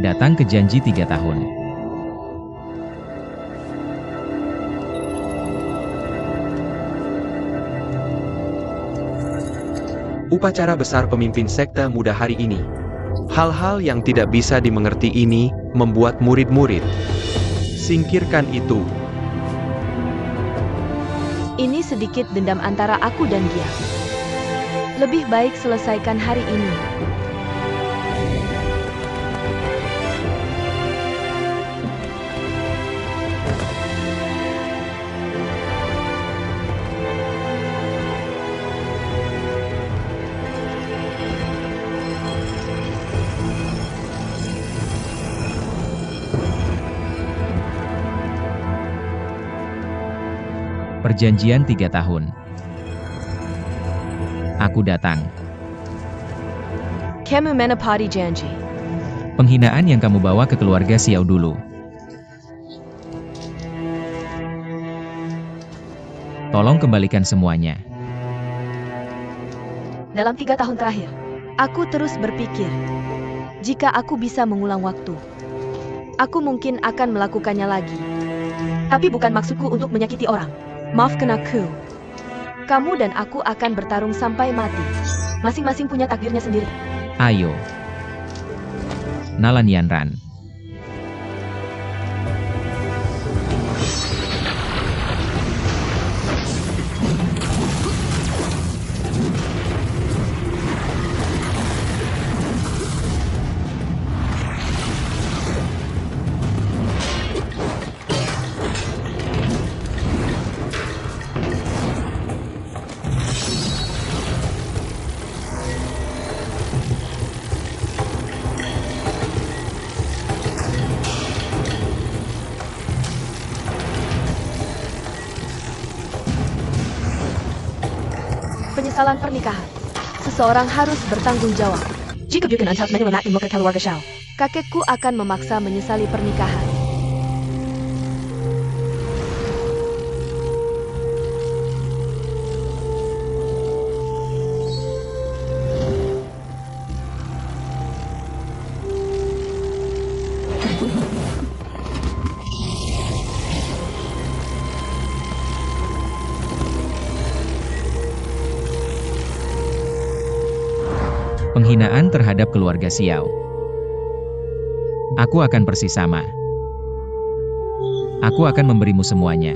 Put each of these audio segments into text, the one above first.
Datang ke janji 3 tahun. Upacara besar pemimpin sekte muda hari ini. Hal-hal yang tidak bisa dimengerti ini membuat murid-murid. Singkirkan itu. Ini sedikit dendam antara aku dan dia. Lebih baik selesaikan hari ini. Perjanjian 3 tahun. Aku datang. Kamu menepati janji. Penghinaan yang kamu bawa ke keluarga Xiao dulu. Tolong kembalikan semuanya. Dalam 3 tahun terakhir, aku terus berpikir, jika aku bisa mengulang waktu, aku mungkin akan melakukannya lagi. Tapi bukan maksudku untuk menyakiti orang. Maafkan aku. Kamu dan aku akan bertarung sampai mati. Masing-masing punya takdirnya sendiri. Ayo. Nalan Yanran. Penyesalan pernikahan. Seseorang harus bertanggung jawab. Jika bukan untuk menyelamatkan muka keluarga Shao, kakekku akan memaksa menyesali pernikahan. Penghinaan terhadap keluarga Xiao. Aku akan persis sama. Aku akan memberimu semuanya.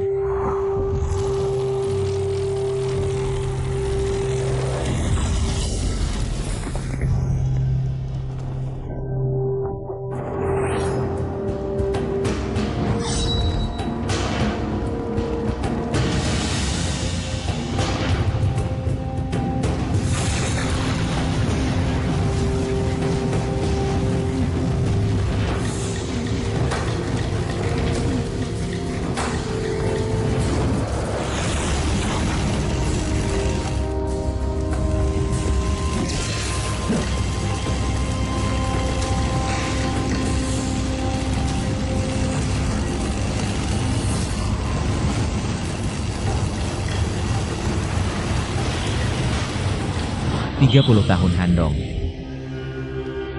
Tiga 30 tahun Handong.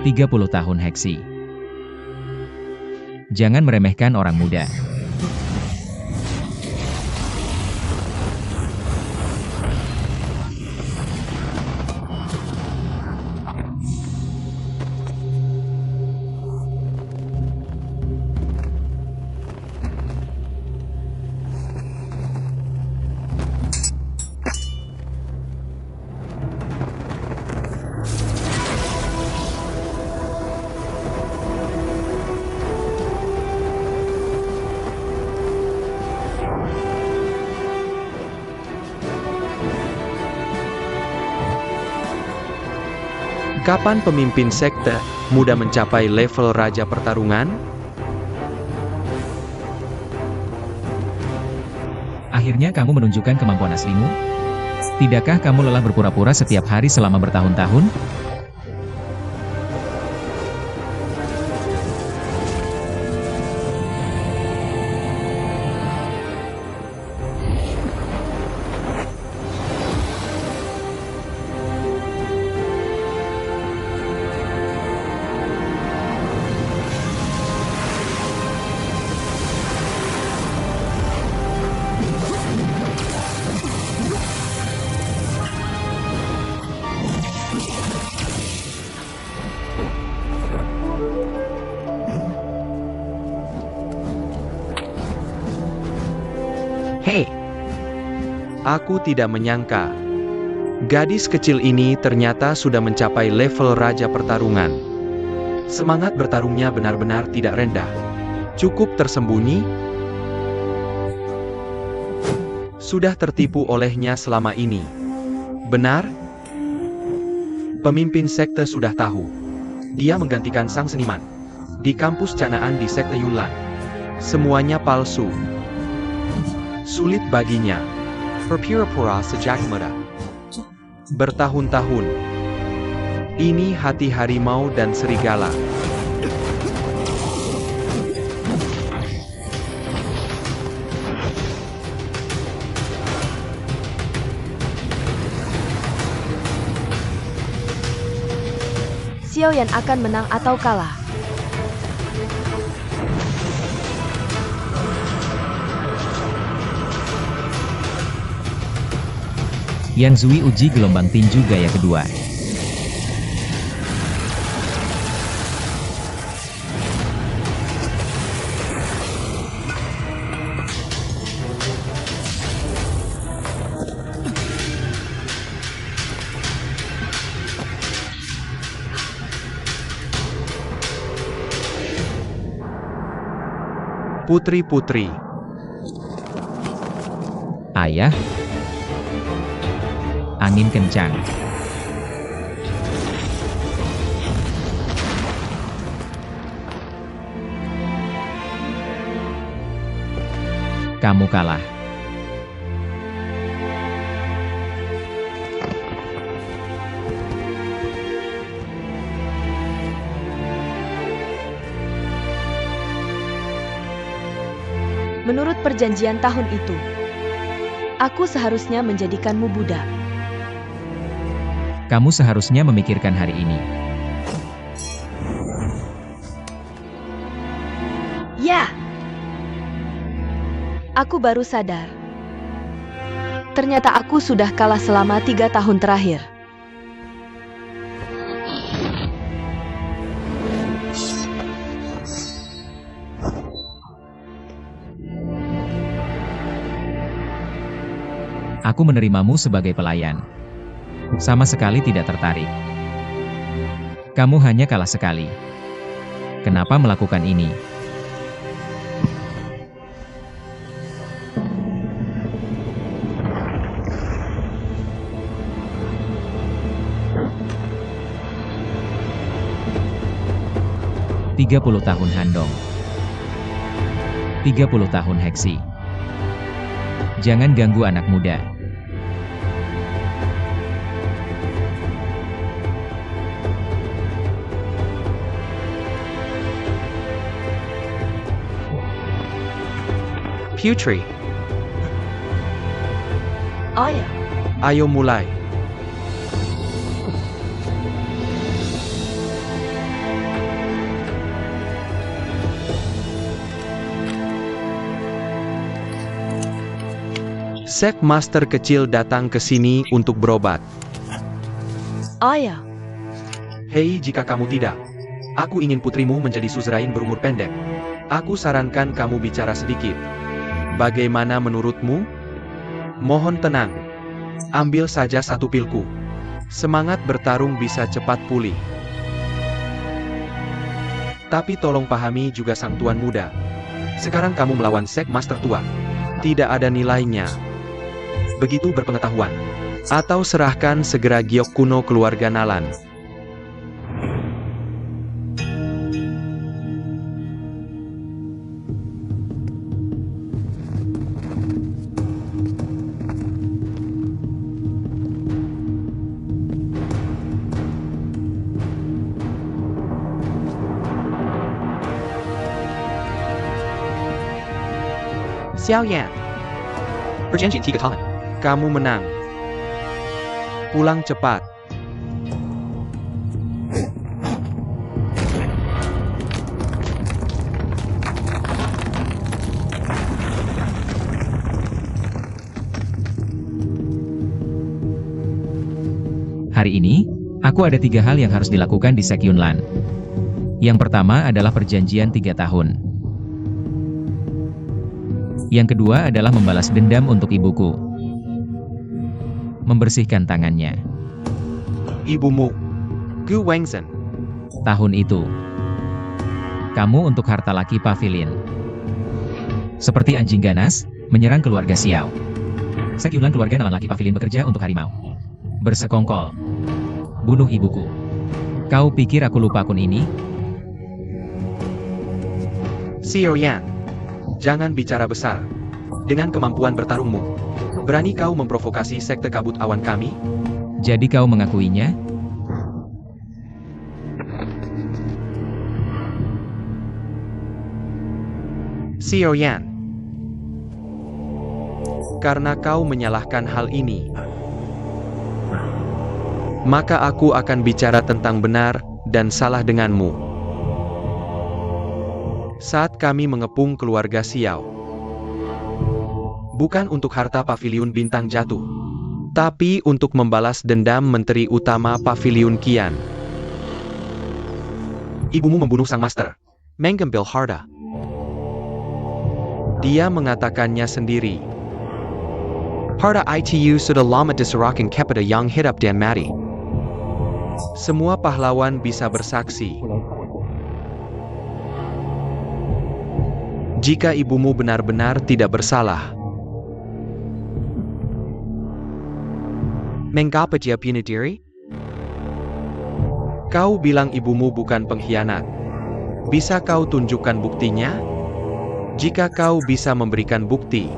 30 tahun Heksi. Jangan meremehkan orang muda. Kapan pemimpin sekte muda mencapai level raja pertarungan? Akhirnya kamu menunjukkan kemampuan aslimu? Tidakkah kamu lelah berpura-pura setiap hari selama bertahun-tahun? Hei, Aku tidak menyangka. Gadis kecil ini ternyata sudah mencapai level raja pertarungan. Semangat bertarungnya benar-benar tidak rendah. Cukup tersembunyi. Sudah tertipu olehnya selama ini. Benar? Pemimpin sekte sudah tahu. Dia menggantikan sang seniman. Di kampus canaan di sekte Yunlan. Semuanya palsu. Sulit baginya. Berpura-pura sejak muda. Bertahun-tahun. Ini hati harimau dan serigala. Xiaoyan akan menang atau kalah. Yang Zui uji gelombang tinju gaya kedua. Putri-putri. Ayah. Angin kencang. Kamu kalah. Menurut perjanjian tahun itu, aku seharusnya menjadikanmu budak. Kamu seharusnya memikirkan hari ini. Ya! Aku baru sadar. Ternyata aku sudah kalah selama 3 tahun terakhir. Aku menerimamu sebagai pelayan. Sama sekali tidak tertarik. Kamu hanya kalah sekali. Kenapa melakukan ini? "30 tahun Handong. 30 tahun Heksi. Jangan ganggu anak muda." Putri, Oh ya, ayo mulai. Sek Master kecil datang ke sini untuk berobat. oh ya. Hei, jika kamu tidak, aku ingin putrimu menjadi suzerain berumur pendek. Aku sarankan kamu bicara sedikit. Bagaimana menurutmu? Mohon tenang. Ambil saja satu pilku. Semangat bertarung bisa cepat pulih. Tapi tolong pahami juga sang tuan muda. Sekarang kamu melawan Sek Master tua. Tidak ada nilainya. Begitu berpengetahuan. Atau serahkan segera giok kuno keluarga Nalan. Xiaoyan. Perjanjian 3 tahun. Kamu menang. Pulang cepat. Hari ini, aku ada 3 hal yang harus dilakukan di Sek Yunlan. Yang pertama adalah perjanjian 3 tahun. Yang kedua adalah membalas dendam untuk ibuku. Membersihkan tangannya. Ibumu, Gu Wangzhen. Tahun itu. Kamu untuk harta laki pavilion. Seperti anjing ganas, menyerang keluarga Xiao. Sekiulan keluarga nalan laki pavilion bekerja untuk harimau. Bersekongkol. Bunuh ibuku. Kau pikir aku lupa akun ini? Xiao Yan. Jangan bicara besar. Dengan kemampuan bertarungmu, berani kau memprovokasi sekte kabut awan kami? Jadi kau mengakuinya? Xiao Yan. Karena kau menyalahkan hal ini, maka aku akan bicara tentang benar dan salah denganmu. Saat kami mengepung keluarga Xiao, bukan untuk harta pavilion bintang jatuh, tapi untuk membalas dendam menteri utama pavilion Qian. Ibumu membunuh sang master, mengambil harta. Dia mengatakannya sendiri. Harta itu sudah lama diserahkan kepada yang hidup dan mati. Semua pahlawan bisa bersaksi. Jika ibumu benar-benar tidak bersalah. Mengapa dia bunuh diri? Kau bilang ibumu bukan pengkhianat. Bisa kau tunjukkan buktinya? Jika kau bisa memberikan bukti,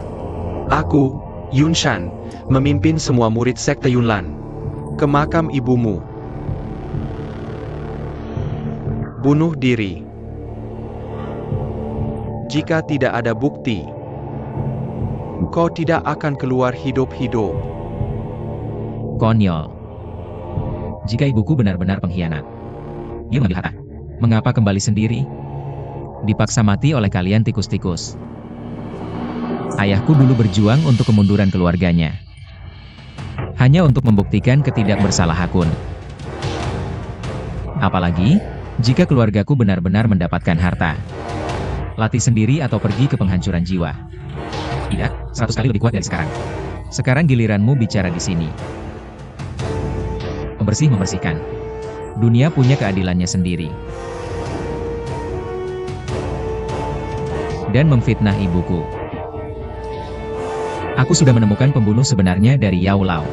aku, Yun Shan, memimpin semua murid sekte Yunlan ke makam ibumu. Bunuh diri. Jika tidak ada bukti, kau tidak akan keluar hidup-hidup. Konyol. Jika ibuku benar-benar pengkhianat, dia mengambil harta. Mengapa kembali sendiri? Dipaksa mati oleh kalian tikus-tikus. Ayahku dulu berjuang untuk kemunduran keluarganya. Hanya untuk membuktikan ketidakbersalahanku. Apalagi, jika keluargaku benar-benar mendapatkan harta. Latih sendiri atau pergi ke penghancuran jiwa. Tidak, 100 kali lebih kuat dari sekarang. Sekarang giliranmu bicara di sini. Membersihkan. Dunia punya keadilannya sendiri. Dan memfitnah ibuku. Aku sudah menemukan pembunuh sebenarnya dari Yao Lao.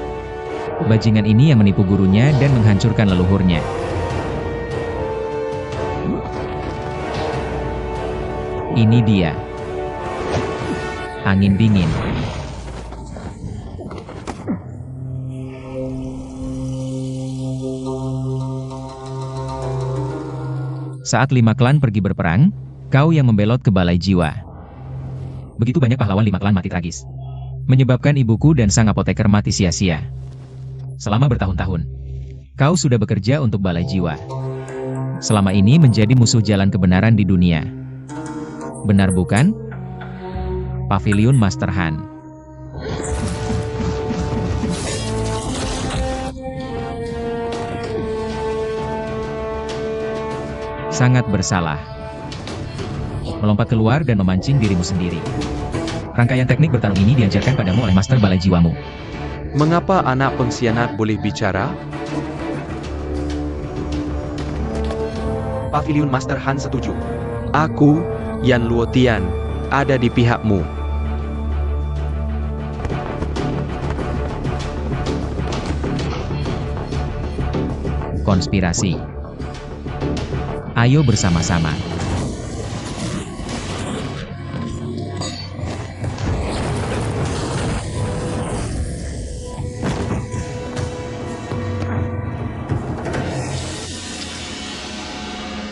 Bajingan ini yang menipu gurunya dan menghancurkan leluhurnya. Ini dia. Angin dingin. Saat 5 klan pergi berperang, kau yang membelot ke balai jiwa. Begitu banyak pahlawan 5 klan mati tragis. Menyebabkan ibuku dan sang apoteker mati sia-sia. Selama bertahun-tahun, kau sudah bekerja untuk balai jiwa. Selama ini menjadi musuh jalan kebenaran di dunia. Benar bukan? Pavilion Master Han. Sangat bersalah. Melompat keluar dan memancing dirimu sendiri. Rangkaian teknik bertarung ini diajarkan padamu oleh Master Balai Jiwamu. Mengapa anak pengkhianat boleh bicara? Pavilion Master Han setuju. Aku, Yan Luotian, ada di pihakmu. Konspirasi. Ayo bersama-sama.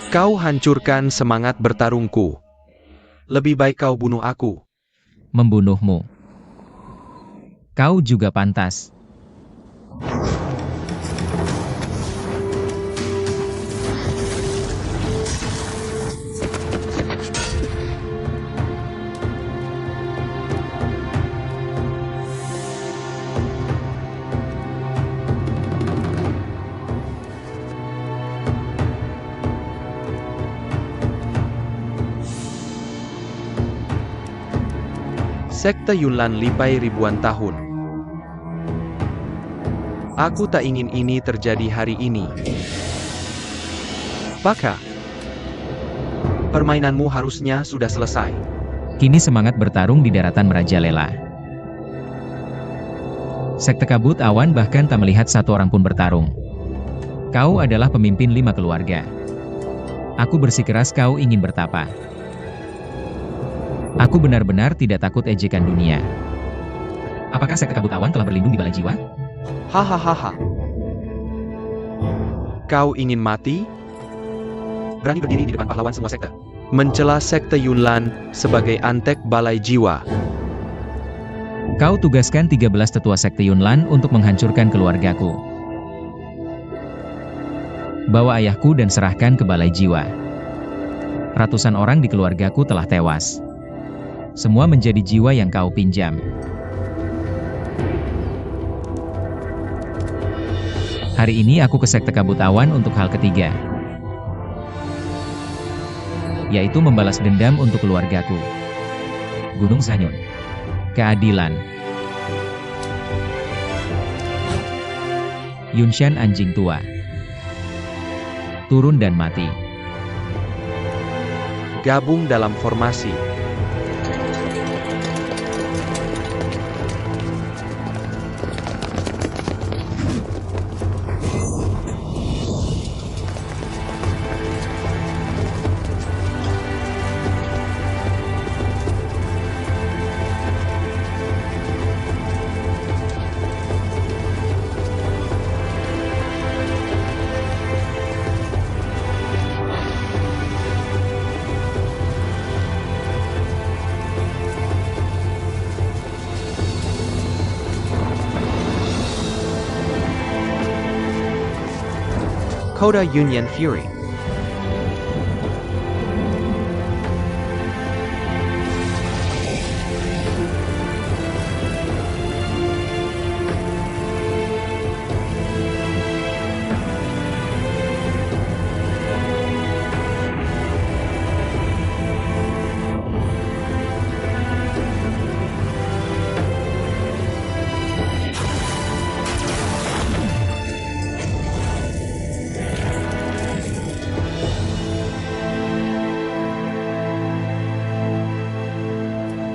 Kau hancurkan semangat bertarungku. Lebih baik kau bunuh aku. Membunuhmu. Kau juga pantas. Sekte Yunlan lipai ribuan tahun. Aku tak ingin ini terjadi hari ini. Baka, permainanmu harusnya sudah selesai. Kini semangat bertarung di daratan merajalela. Sekte Kabut Awan bahkan tak melihat satu orang pun bertarung. Kau adalah pemimpin 5 keluarga. Aku bersikeras kau ingin bertapa. Aku benar-benar tidak takut ejekan dunia. Apakah Sekte Kabut Awan telah berlindung di balai jiwa? Hahaha. Kau ingin mati? Berani berdiri di depan pahlawan semua sekte. Mencela Sekte Yunlan sebagai antek balai jiwa. Kau tugaskan 13 tetua Sekte Yunlan untuk menghancurkan keluargaku. Bawa ayahku dan serahkan ke balai jiwa. Ratusan orang di keluargaku telah tewas. Semua menjadi jiwa yang kau pinjam. Hari ini aku ke Sekte Kabut Awan untuk hal ketiga, yaitu membalas dendam untuk keluargaku. Gunung Sanyun. Keadilan. Yunshan anjing tua. Turun dan mati. Gabung dalam formasi. Coda Union Fury.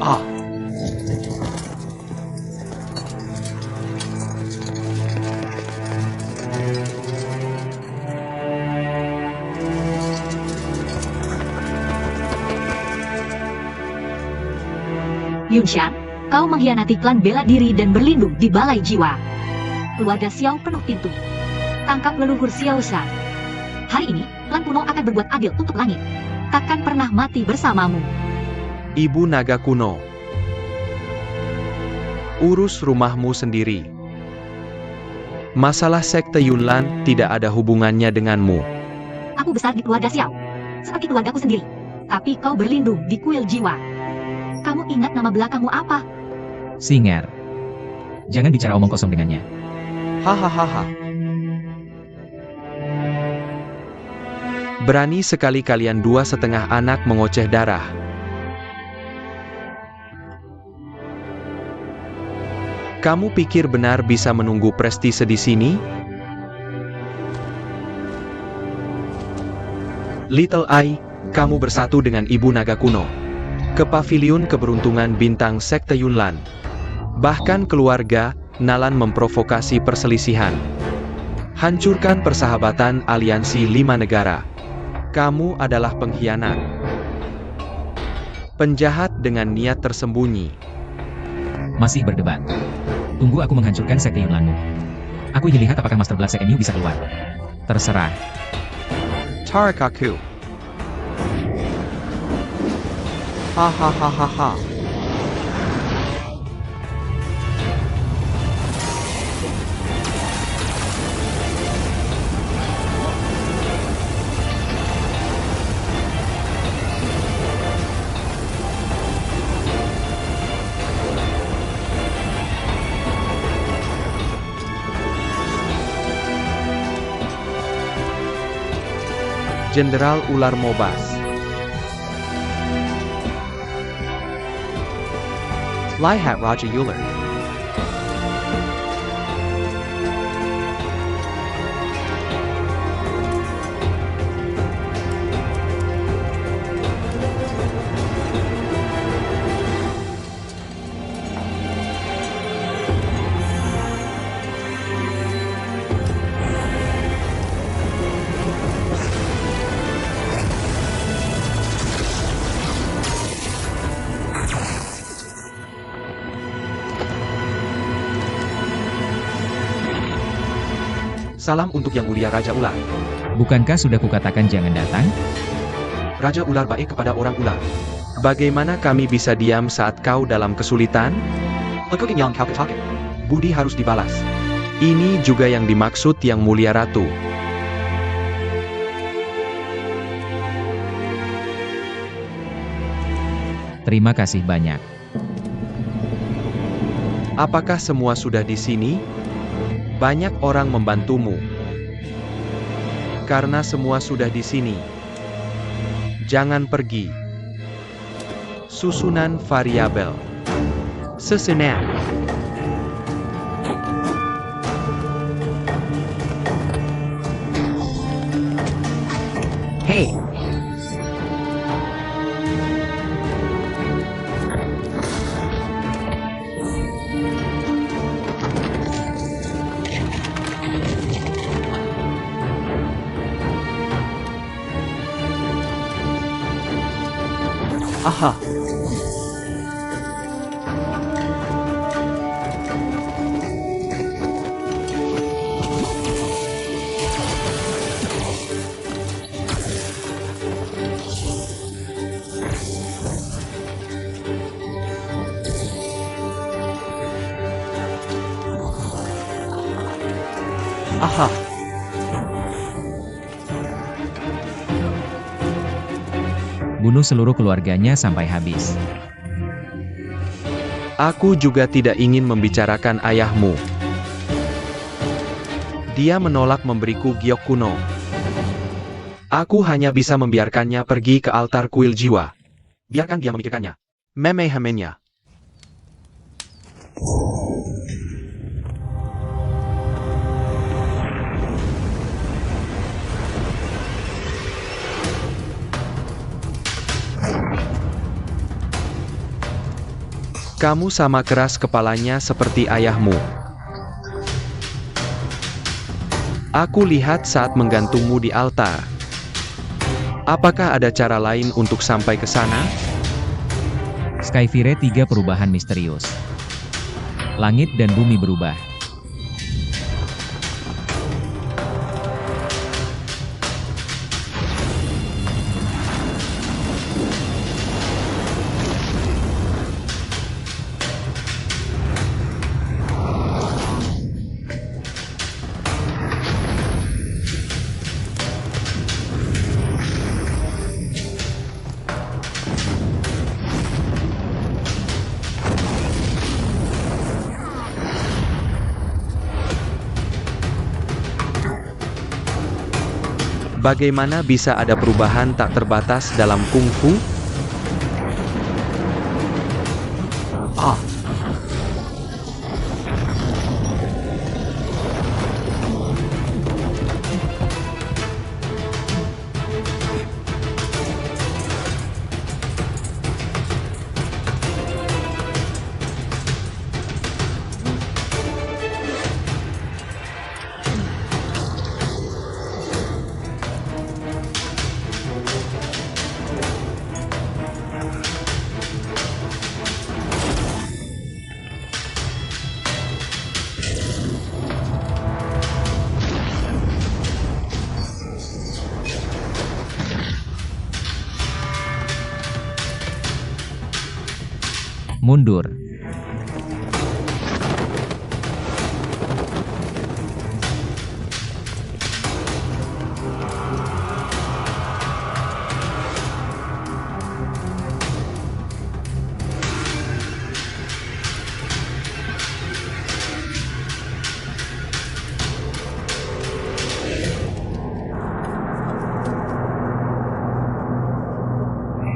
Ah. Yunshan, kau mengkhianati klan bela diri dan berlindung di balai jiwa. Keluarga Xiao penuh pintu. Tangkap leluhur Xiao Shan. Hari ini, klan kuno akan berbuat adil untuk langit. Takkan pernah mati bersamamu. Ibu naga kuno. Urus rumahmu sendiri. Masalah Sekte Yunlan tidak ada hubungannya denganmu. Aku besar di keluarga Xiao, seperti keluargaku sendiri. Tapi kau berlindung di kuil jiwa. Kamu ingat nama belakangmu apa? Singer. Jangan bicara omong kosong dengannya. Hahaha. Berani sekali kalian 2,5 anak mengoceh darah. Kamu pikir benar bisa menunggu prestise di sini? Little Eye, kamu bersatu dengan Ibu Naga Kuno. Ke paviliun keberuntungan bintang Sekte Yunlan. Bahkan keluarga Nalan memprovokasi perselisihan. Hancurkan persahabatan aliansi 5 negara. Kamu adalah pengkhianat. Penjahat dengan niat tersembunyi. Masih berdebat. Tunggu aku menghancurkan Sekte Yunlanmu. Aku ingin lihat apakah Master Blood CNU bisa keluar. Terserah. Tarakaku. Hahaha. Jenderal Ular Mobas. Lihat Raja Ular. Salam untuk Yang Mulia Raja Ular. Bukankah sudah kukatakan jangan datang? Raja Ular baik kepada orang ular. Bagaimana kami bisa diam saat kau dalam kesulitan? Lakukan yang kau katakan. Budi harus dibalas. Ini juga yang dimaksud Yang Mulia Ratu. Terima kasih banyak. Apakah semua sudah di sini? Banyak orang membantumu. Karena semua sudah di sini. Jangan pergi. Susunan variabel. Sesunan. Hey, aha. Aha. Bunuh seluruh keluarganya sampai habis. Aku juga tidak ingin membicarakan ayahmu. Dia menolak memberiku giok kuno. Aku hanya bisa membiarkannya pergi ke altar kuil jiwa. Biarkan dia memikirkannya. Memehamennya. Kamu sama keras kepalanya seperti ayahmu. Aku lihat saat menggantungmu di altar. Apakah ada cara lain untuk sampai ke sana? Skyfire 3 perubahan misterius. Langit dan bumi berubah. Bagaimana bisa ada perubahan tak terbatas dalam kungfu? Ah. Mundur.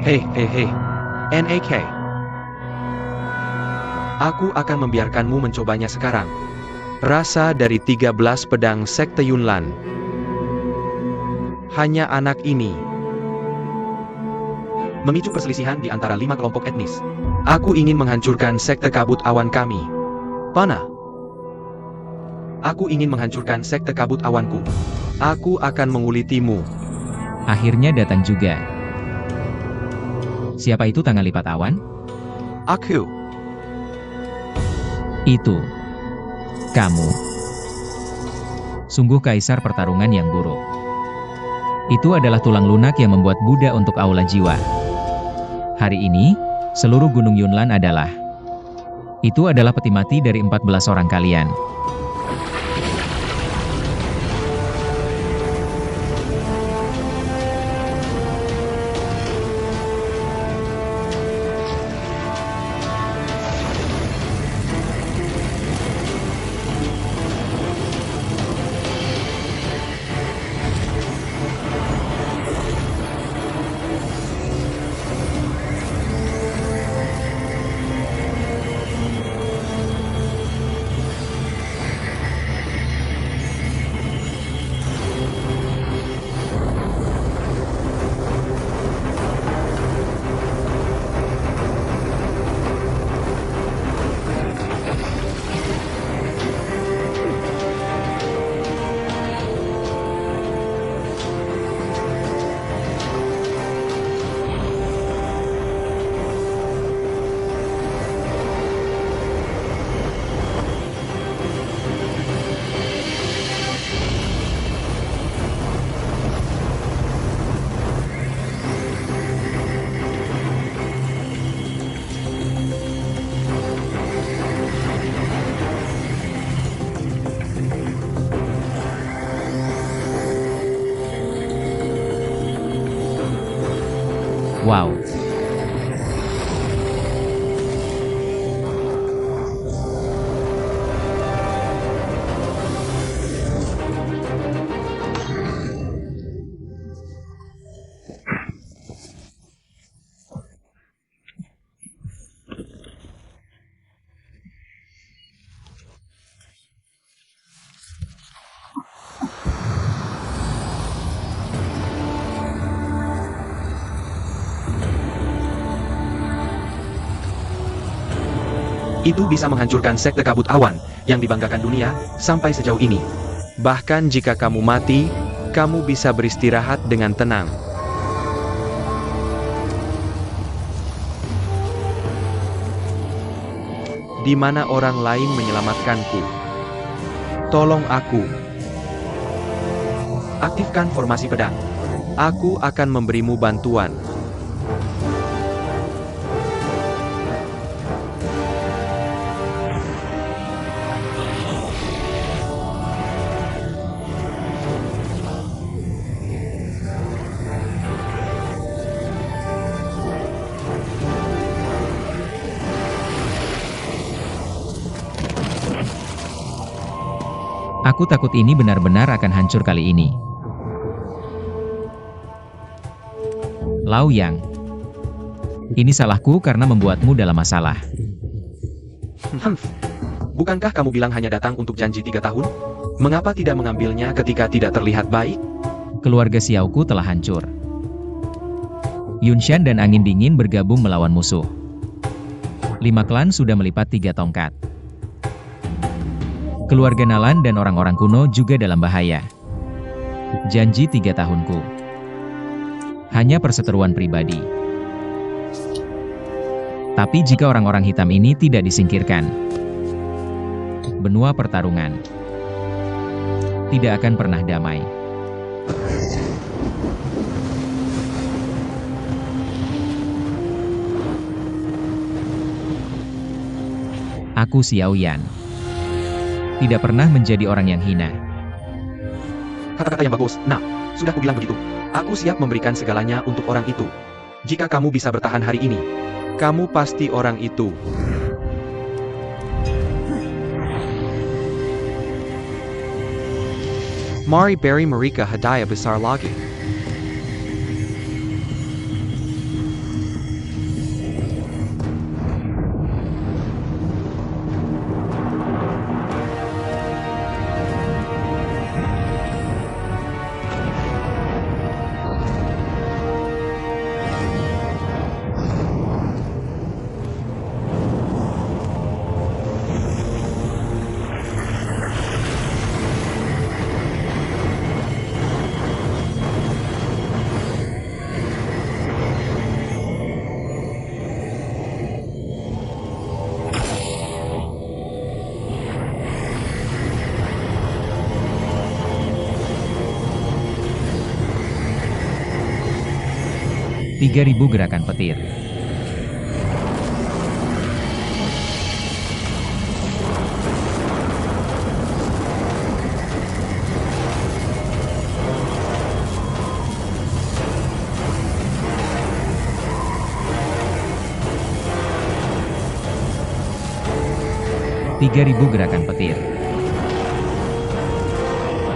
Hei, hei, hei. NAK. Aku akan membiarkanmu mencobanya sekarang. Rasa dari 13 pedang Sekte Yunlan. Hanya anak ini memicu perselisihan di antara 5 kelompok etnis. Aku ingin menghancurkan sekte kabut awan kami. Pana. Aku ingin menghancurkan sekte kabut awanku. Aku akan mengulitimu. Akhirnya datang juga. Siapa itu tangan lipat awan? Aku. Itu. Kamu. Sungguh kaisar pertarungan yang buruk. Itu adalah tulang lunak yang membuat Buddha untuk aula jiwa. Hari ini, seluruh gunung Yunlan adalah. Itu adalah peti mati dari 14 orang kalian. Wow. Itu bisa menghancurkan sekte kabut awan yang dibanggakan dunia sampai sejauh ini. Bahkan jika kamu mati, kamu bisa beristirahat dengan tenang. Di mana orang lain menyelamatkanku? Tolong aku. Aktifkan formasi pedang. Aku akan memberimu bantuan. Aku takut ini benar-benar akan hancur kali ini. Lao Yang. Ini salahku karena membuatmu dalam masalah. Bukankah kamu bilang hanya datang untuk janji 3 tahun? Mengapa tidak mengambilnya ketika tidak terlihat baik? Keluarga Xiaoku telah hancur. Yunshan dan Angin Dingin bergabung melawan musuh. 5 klan sudah melipat 3 tongkat. Keluarga Nalan dan orang-orang kuno juga dalam bahaya. Janji 3 tahunku. Hanya perseteruan pribadi. Tapi jika orang-orang hitam ini tidak disingkirkan, benua pertarungan tidak akan pernah damai. Aku Xiao Yan. Tidak pernah menjadi orang yang hina. Kata-kata yang bagus. Nah, sudah kubilang begitu. Aku siap memberikan segalanya untuk orang itu. Jika kamu bisa bertahan hari ini, kamu pasti orang itu. Mari beri mereka hadiah besar lagi. 3000 gerakan petir. Tiga ribu gerakan petir.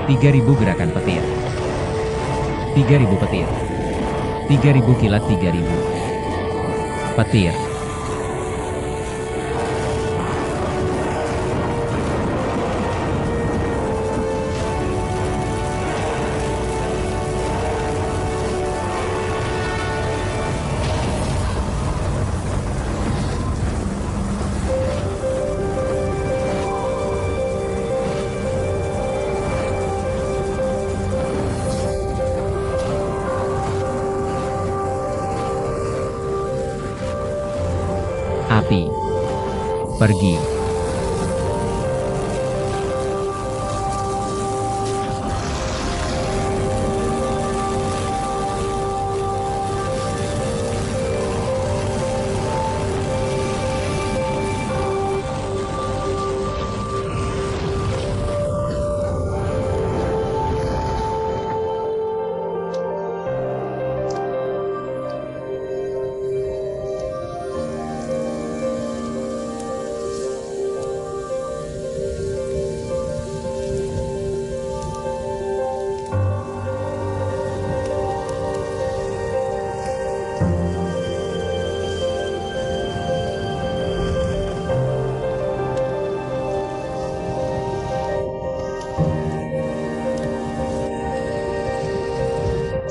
3000 gerakan petir. 3000 petir. 3000 kilat 3000 petir. Api. Pergi.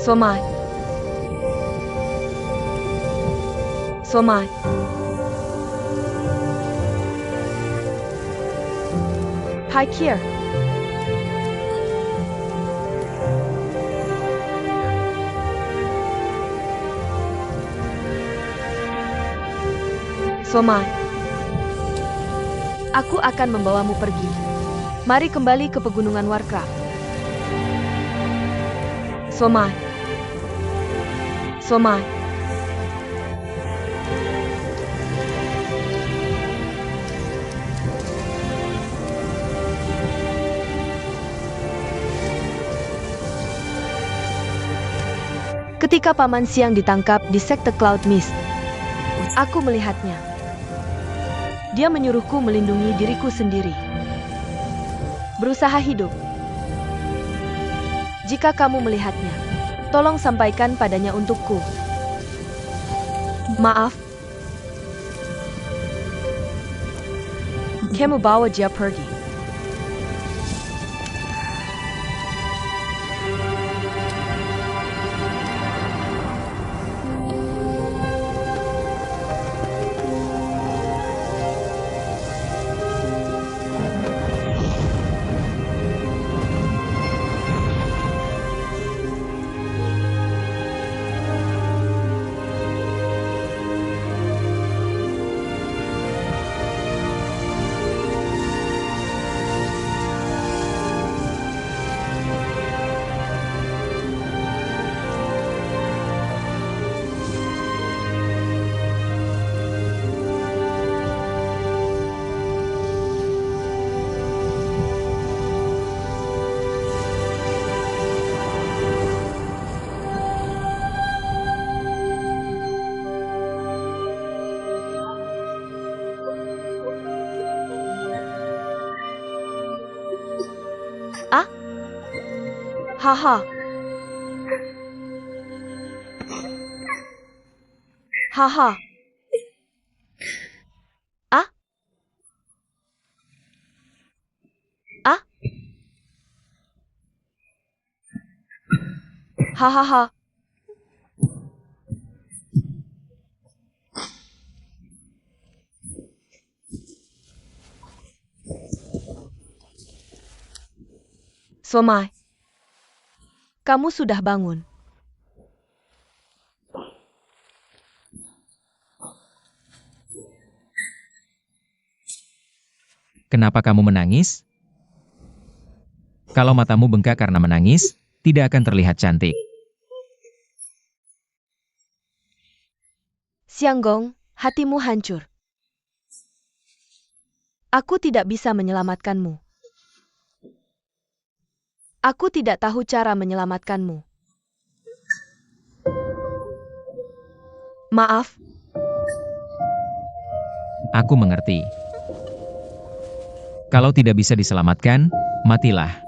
Somai. Somai. Paikir. Somai. Aku akan membawamu pergi. Mari kembali ke pegunungan Warcraft. Somai. Somai. Ketika Paman Siang ditangkap di sekte Cloud Mist, aku melihatnya. Dia menyuruhku melindungi diriku sendiri. Berusaha hidup. Jika kamu melihatnya, tolong sampaikan padanya untukku. Maaf. Kamu bawa dia pergi. Haha. Haha. Ah? Ah? Hahaha. Somai. Kamu sudah bangun. Kenapa kamu menangis? Kalau matamu bengkak karena menangis, tidak akan terlihat cantik. Xianggong, hatimu hancur. Aku tidak bisa menyelamatkanmu. Aku tidak tahu cara menyelamatkanmu. Maaf, Aku mengerti. Kalau tidak bisa diselamatkan, matilah.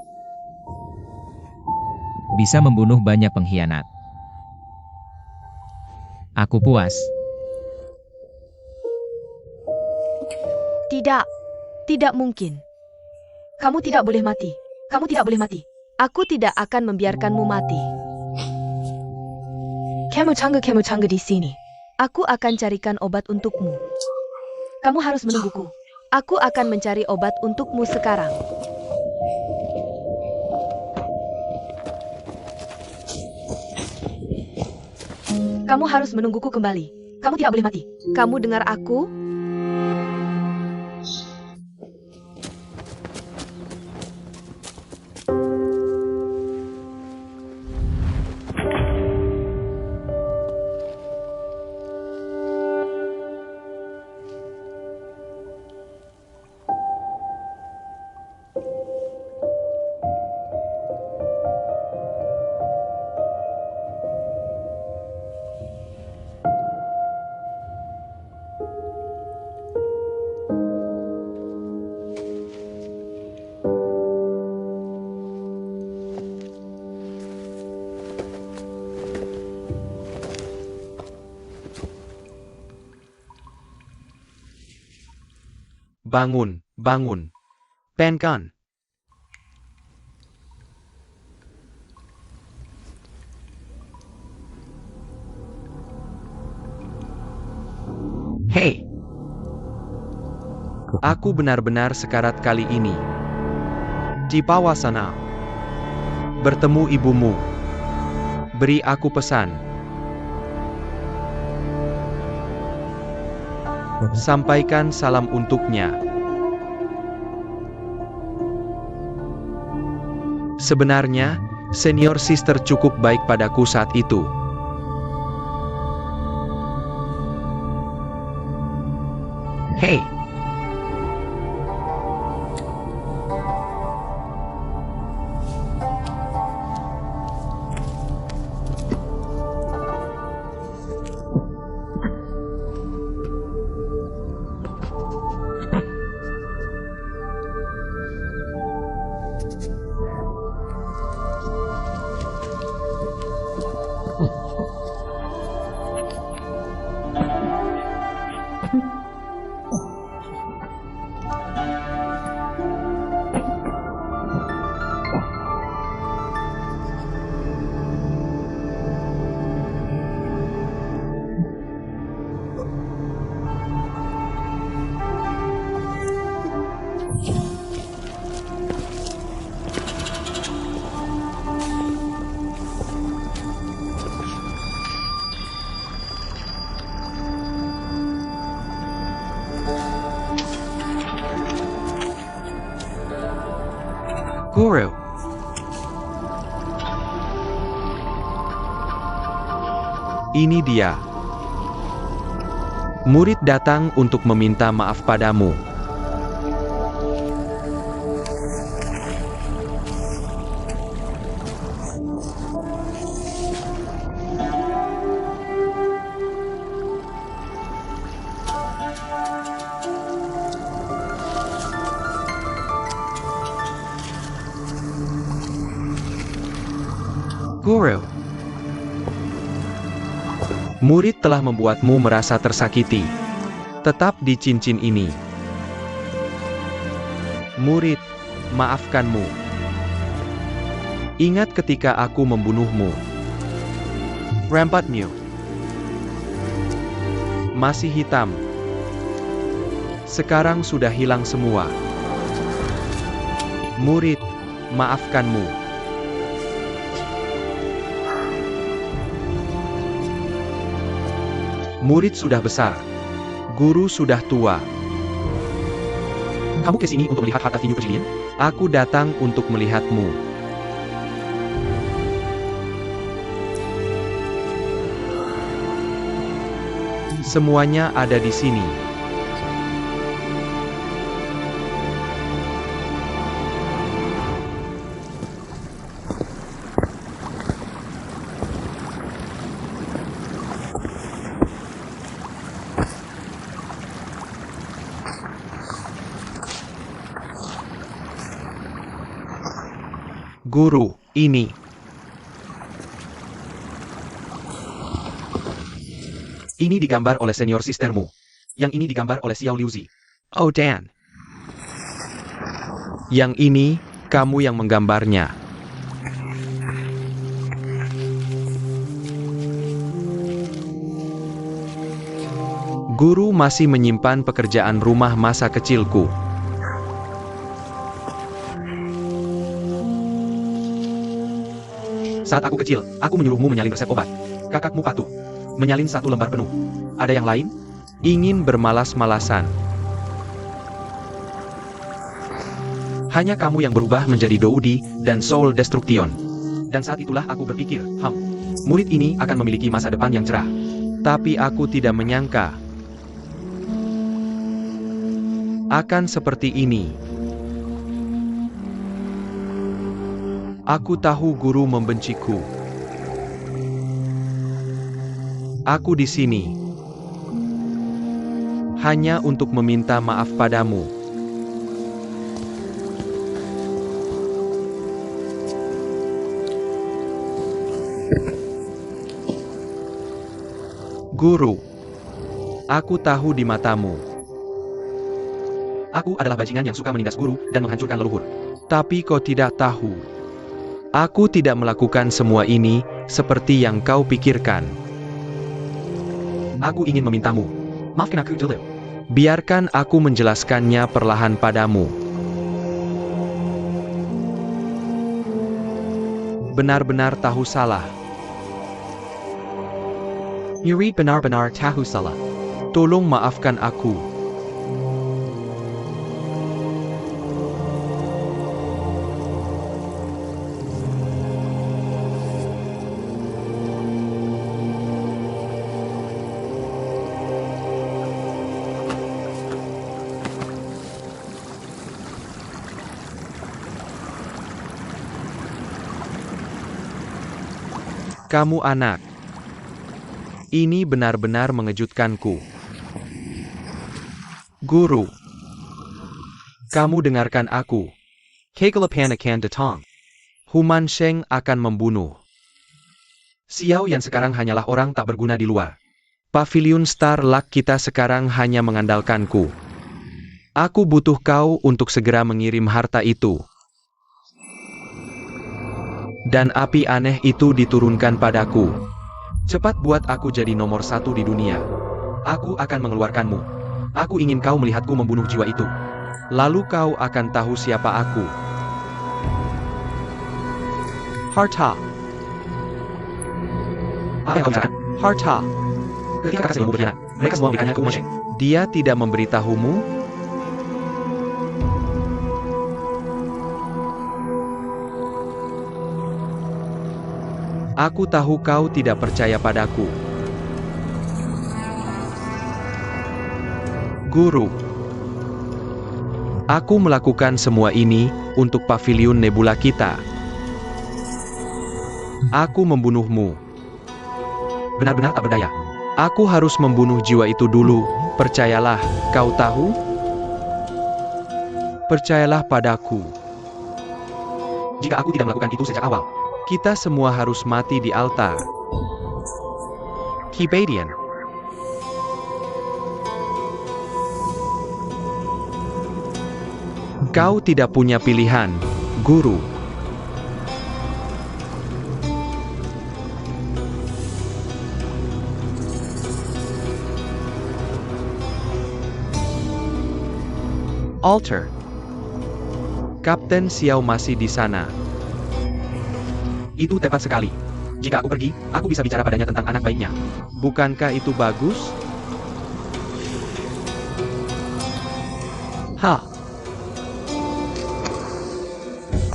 Bisa membunuh banyak pengkhianat. Aku puas. tidak. Tidak mungkin. Kamu tidak boleh mati. Kamu tidak boleh mati. Aku tidak akan membiarkanmu mati. Kamu tangga di sini. Aku akan carikan obat untukmu. Kamu harus menungguku. Aku akan mencari obat untukmu sekarang. Kamu harus menungguku kembali. Kamu tidak boleh mati. Kamu dengar aku? Bangun, bangun. Penkan. Hey, Aku benar-benar sekarat kali ini. Di bawah sana. Bertemu ibumu. Beri aku pesan. Sampaikan salam untuknya. Sebenarnya, senior sister cukup baik padaku saat itu. hey, Guru. Ini dia. Murid datang untuk meminta maaf padamu. Guru. Murid telah membuatmu merasa tersakiti. Tetap di cincin ini. Murid, maafkanmu. Ingat ketika aku membunuhmu. Rampatmu masih hitam. Sekarang sudah hilang semua. Murid, maafkanmu. Murid sudah besar. Guru sudah tua. Kamu kesini untuk melihat harta Vinyu Perjilian? Aku datang untuk melihatmu. Semuanya ada di sini. Guru, ini. Ini digambar oleh senior sistermu. Yang ini digambar oleh Xiao Liuzi. Oh Dan. Yang ini, kamu yang menggambarnya. Guru masih menyimpan pekerjaan rumah masa kecilku. Saat aku kecil, aku menyuruhmu menyalin resep obat. Kakakmu patuh. Menyalin 1 lembar penuh. Ada yang lain? Ingin bermalas-malasan. Hanya kamu yang berubah menjadi Doudi dan Soul Destruction. Dan saat itulah aku berpikir, murid ini akan memiliki masa depan yang cerah. Tapi aku tidak menyangka akan seperti ini. Aku tahu guru membenciku. Aku di sini hanya untuk meminta maaf padamu. Guru, aku tahu di matamu. Aku adalah bajingan yang suka menindas guru dan menghancurkan leluhur. Tapi kau tidak tahu. Aku tidak melakukan semua ini seperti yang kau pikirkan. Aku ingin memintamu. Maafkan aku dulu. Biarkan aku menjelaskannya perlahan padamu. Benar-benar tahu salah. Yuri benar-benar tahu salah. Tolong maafkan aku. Kamu anak. Ini benar-benar mengejutkanku. Guru. Kamu dengarkan aku. Kegelapan akan datang. Human Sheng akan membunuh. Xiao Yan sekarang hanyalah orang tak berguna di luar. Pavilion Star Luck kita sekarang hanya mengandalkanku. Aku butuh kau untuk segera mengirim harta itu. Dan api aneh itu diturunkan padaku. Cepat buat aku jadi nomor 1 di dunia. Aku akan mengeluarkanmu. Aku ingin kau melihatku membunuh jiwa itu. Lalu kau akan tahu siapa aku. Harta. Apa yang kau bicarakan? Harta. Ketika kakak selimut berkhianat, mereka semua memberikannya ke Umasheng. Dia tidak memberitahumu? Aku tahu kau tidak percaya padaku. Guru. Aku melakukan semua ini untuk pavilion nebula kita. Aku membunuhmu. Benar-benar tak berdaya. Aku harus membunuh jiwa itu dulu. Percayalah, kau tahu? Percayalah padaku. Jika aku tidak melakukan itu sejak awal, kita semua harus mati di altar. Kibadian. Kau tidak punya pilihan, Guru. Altar. Kapten Xiao masih di sana. Itu tepat sekali. Jika aku pergi, aku bisa bicara padanya tentang anak baiknya. Bukankah itu bagus?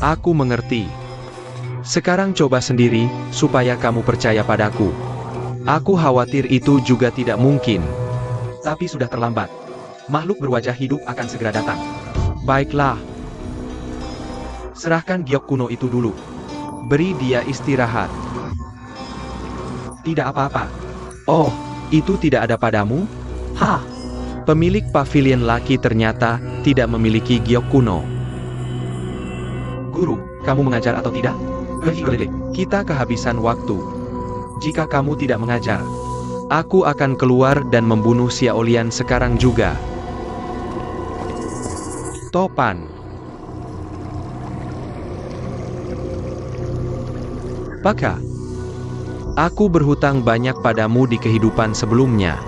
Aku mengerti. Sekarang coba sendiri, supaya kamu percaya padaku. Aku khawatir itu juga tidak mungkin. Tapi sudah terlambat. Makhluk berwajah hidup akan segera datang. Baiklah. Serahkan giok kuno itu dulu. Beri dia istirahat. Tidak apa-apa. Oh, itu tidak ada padamu? Hah? Pemilik pavilion laki ternyata tidak memiliki giok kuno. Guru, kamu mengajar atau tidak? Kita kehabisan waktu. Jika kamu tidak mengajar, aku akan keluar dan membunuh Xiaolian sekarang juga. Topan. Baka. Aku berhutang banyak padamu di kehidupan sebelumnya.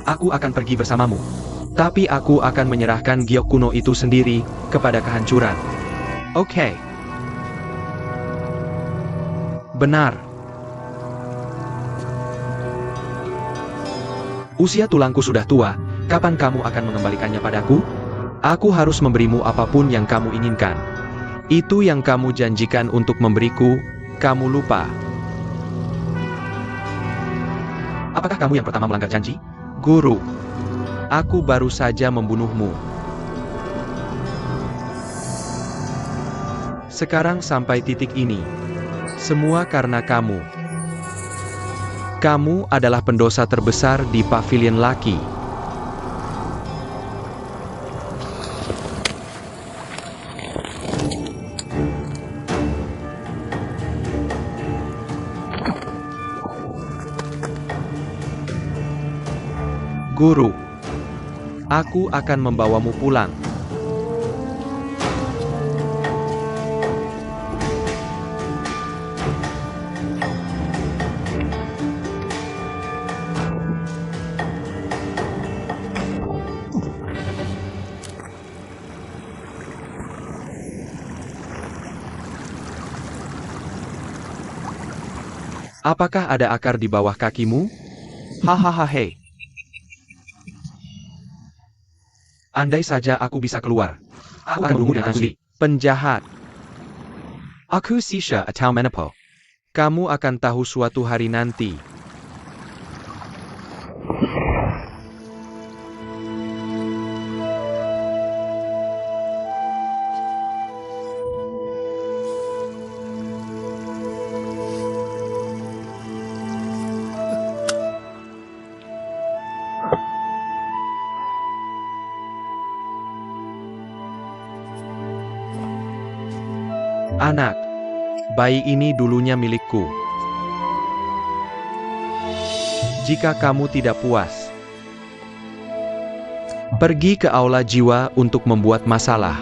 Aku akan pergi bersamamu. Tapi aku akan menyerahkan giok kuno itu sendiri kepada kehancuran. Oke. Benar. Usia tulangku sudah tua, kapan kamu akan mengembalikannya padaku? Aku harus memberimu apapun yang kamu inginkan. Itu yang kamu janjikan untuk memberiku, kamu lupa. Apakah kamu yang pertama melanggar janji? Guru, aku baru saja membunuhmu. Sekarang sampai titik ini. Semua karena kamu. Kamu adalah pendosa terbesar di pavilion laki. Guru, aku akan membawamu pulang. Apakah ada akar di bawah kakimu? Hahaha hei. Andai saja aku bisa keluar. Aku akan membunuhmu dengan sudi. Penjahat. Aku Sisha atau Menepo. Kamu akan tahu suatu hari nanti. Anak, bayi ini dulunya milikku. Jika kamu tidak puas, pergi ke aula jiwa untuk membuat masalah.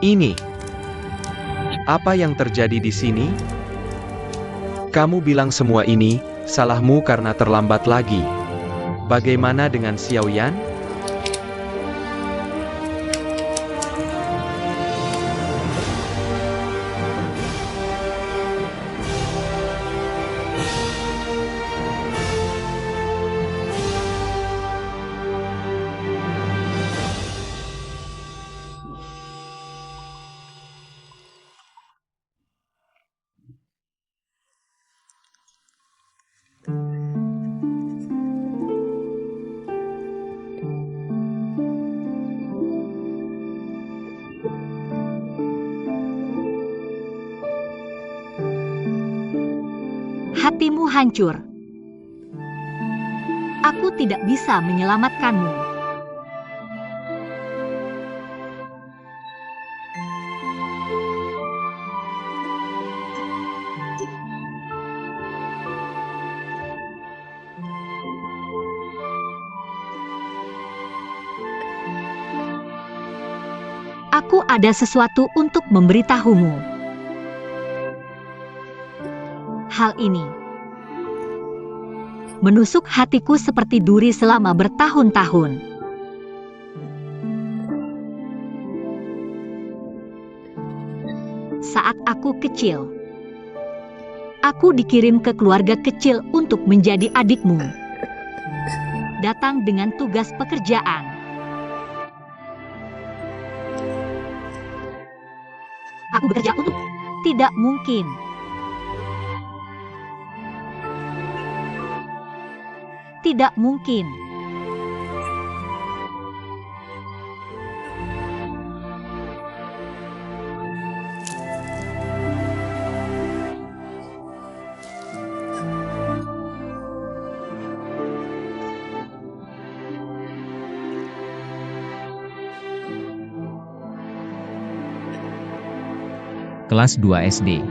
Ini. Apa yang terjadi di sini? Kamu bilang semua ini, salahmu karena terlambat lagi. Bagaimana dengan Xiaoyan? Hatimu hancur. Aku tidak bisa menyelamatkanmu. Aku ada sesuatu untuk memberitahumu. Hal ini menusuk hatiku seperti duri selama bertahun-tahun. Saat aku kecil, aku dikirim ke keluarga kecil untuk menjadi adikmu. Datang dengan tugas pekerjaan. Aku bekerja untuk... Tidak mungkin. Tidak mungkin. Kelas 2 SD.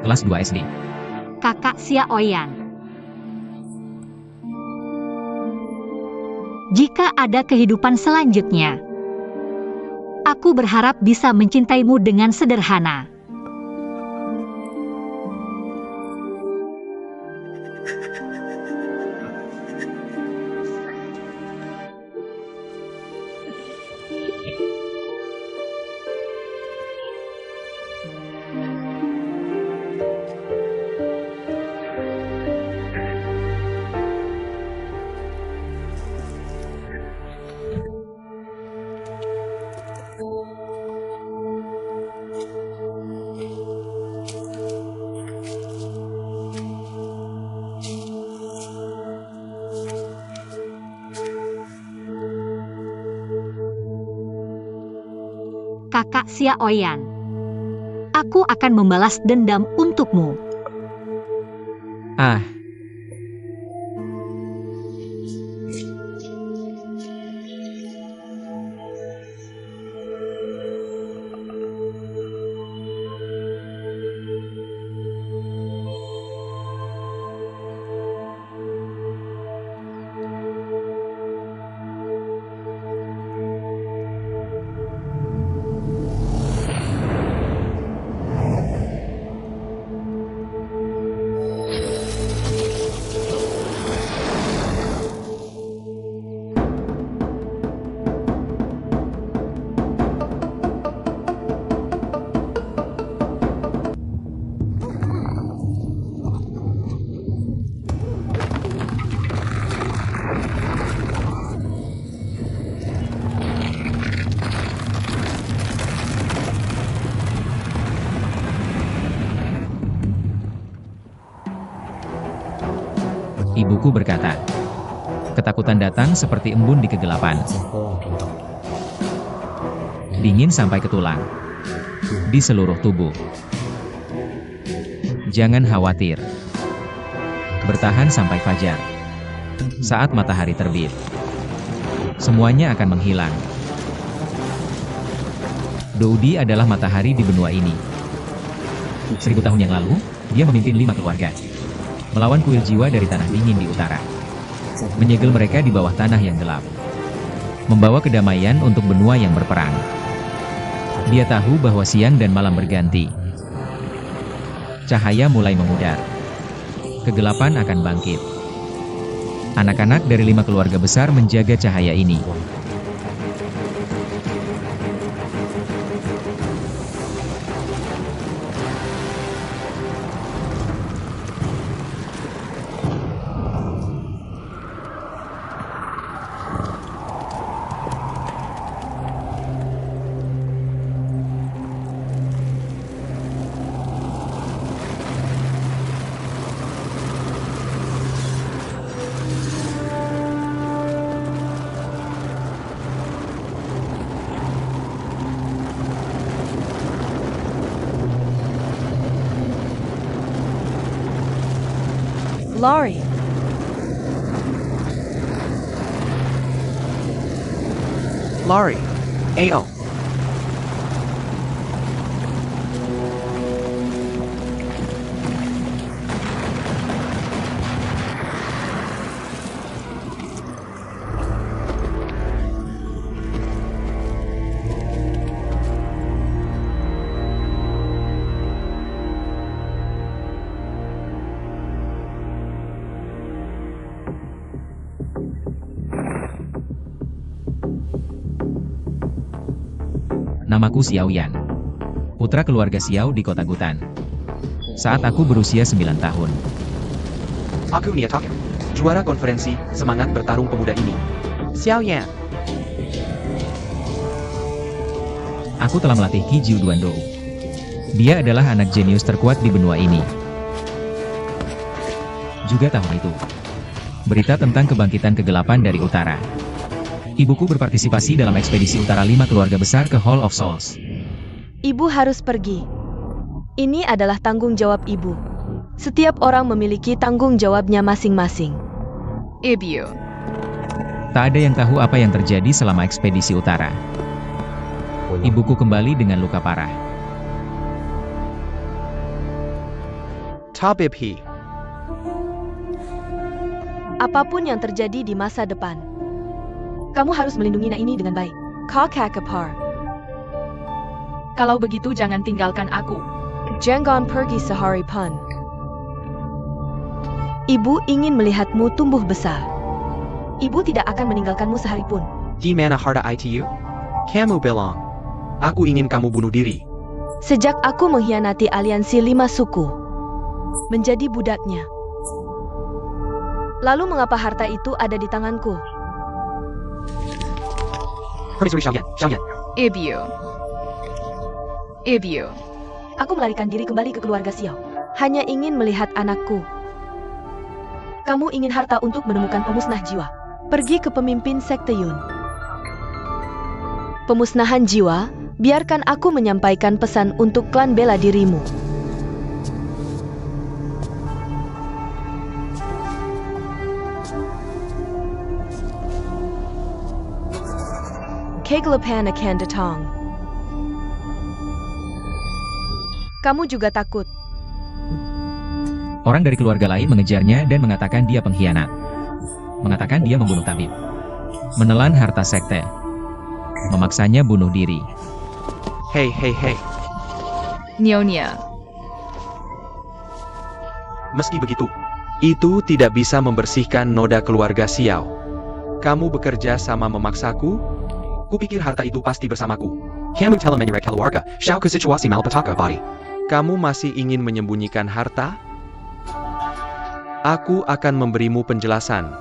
Kelas 2 SD. Kakak Xiaoyan. Jika ada kehidupan selanjutnya, aku berharap bisa mencintaimu dengan sederhana. Kakak Xiaoyan, aku akan membalas dendam untukmu. Ah, ibuku berkata. Ketakutan datang seperti embun di kegelapan. Dingin sampai ke tulang. Di seluruh tubuh. Jangan khawatir. Bertahan sampai fajar. Saat matahari terbit. Semuanya akan menghilang. Doudi adalah matahari di benua ini. 1000 tahun yang lalu, dia memimpin 5 keluarga. Melawan kuil jiwa dari tanah dingin di utara. Menyegel mereka di bawah tanah yang gelap. Membawa kedamaian untuk benua yang berperang. Dia tahu bahwa siang dan malam berganti. Cahaya mulai memudar. Kegelapan akan bangkit. Anak-anak dari 5 keluarga besar menjaga cahaya ini. Laurie. Laurie. Ayo. Namaku Xiao Yan. Putra keluarga Xiao di kota Gutan. Saat aku berusia 9 tahun. Aku Nia Tak, juara konferensi semangat bertarung pemuda ini. Xiao Yan. Aku telah melatih Qi Jiu Duan Dou. Dia adalah anak jenius terkuat di benua ini. Juga tahun itu, berita tentang kebangkitan kegelapan dari utara. Ibuku berpartisipasi dalam ekspedisi utara 5 keluarga besar ke Hall of Souls. Ibu harus pergi. Ini adalah tanggung jawab ibu. Setiap orang memiliki tanggung jawabnya masing-masing. Ibu. Tak ada yang tahu apa yang terjadi selama ekspedisi utara. Ibuku kembali dengan luka parah. Tabib He. Apapun yang terjadi di masa depan, kamu harus melindungi nak ini dengan baik. Kakakapar. Kalau begitu jangan tinggalkan aku. Jangan pergi sehari pun. Ibu ingin melihatmu tumbuh besar. Ibu tidak akan meninggalkanmu sehari pun. Di mana harta itu? Kamu bilang. Aku ingin kamu bunuh diri. Sejak aku mengkhianati aliansi 5 suku, menjadi budaknya. Lalu mengapa harta itu ada di tanganku? Permaisuri Xiao Yan, Xiao Yan. Ibu. Ibu. Aku melarikan diri kembali ke keluarga Xiao. Hanya ingin melihat anakku. Kamu ingin harta untuk menemukan pemusnah jiwa. Pergi ke pemimpin sekte Yun. Pemusnahan jiwa, biarkan aku menyampaikan pesan untuk klan bela dirimu. Kegelapan akan datang. Kamu juga takut. Orang dari keluarga lain mengejarnya dan mengatakan dia pengkhianat. Mengatakan dia membunuh tabib. Menelan harta sekte. Memaksanya bunuh diri. Hey, hey, hey. Nyonya. Meski begitu, itu tidak bisa membersihkan noda keluarga Xiao. Kamu bekerja sama memaksaku? Kupikir harta itu pasti bersamaku. Kamu telah menyerah keluarga. Xiao ke situasi malapetaka body. Kamu masih ingin menyembunyikan harta? Aku akan memberimu penjelasan.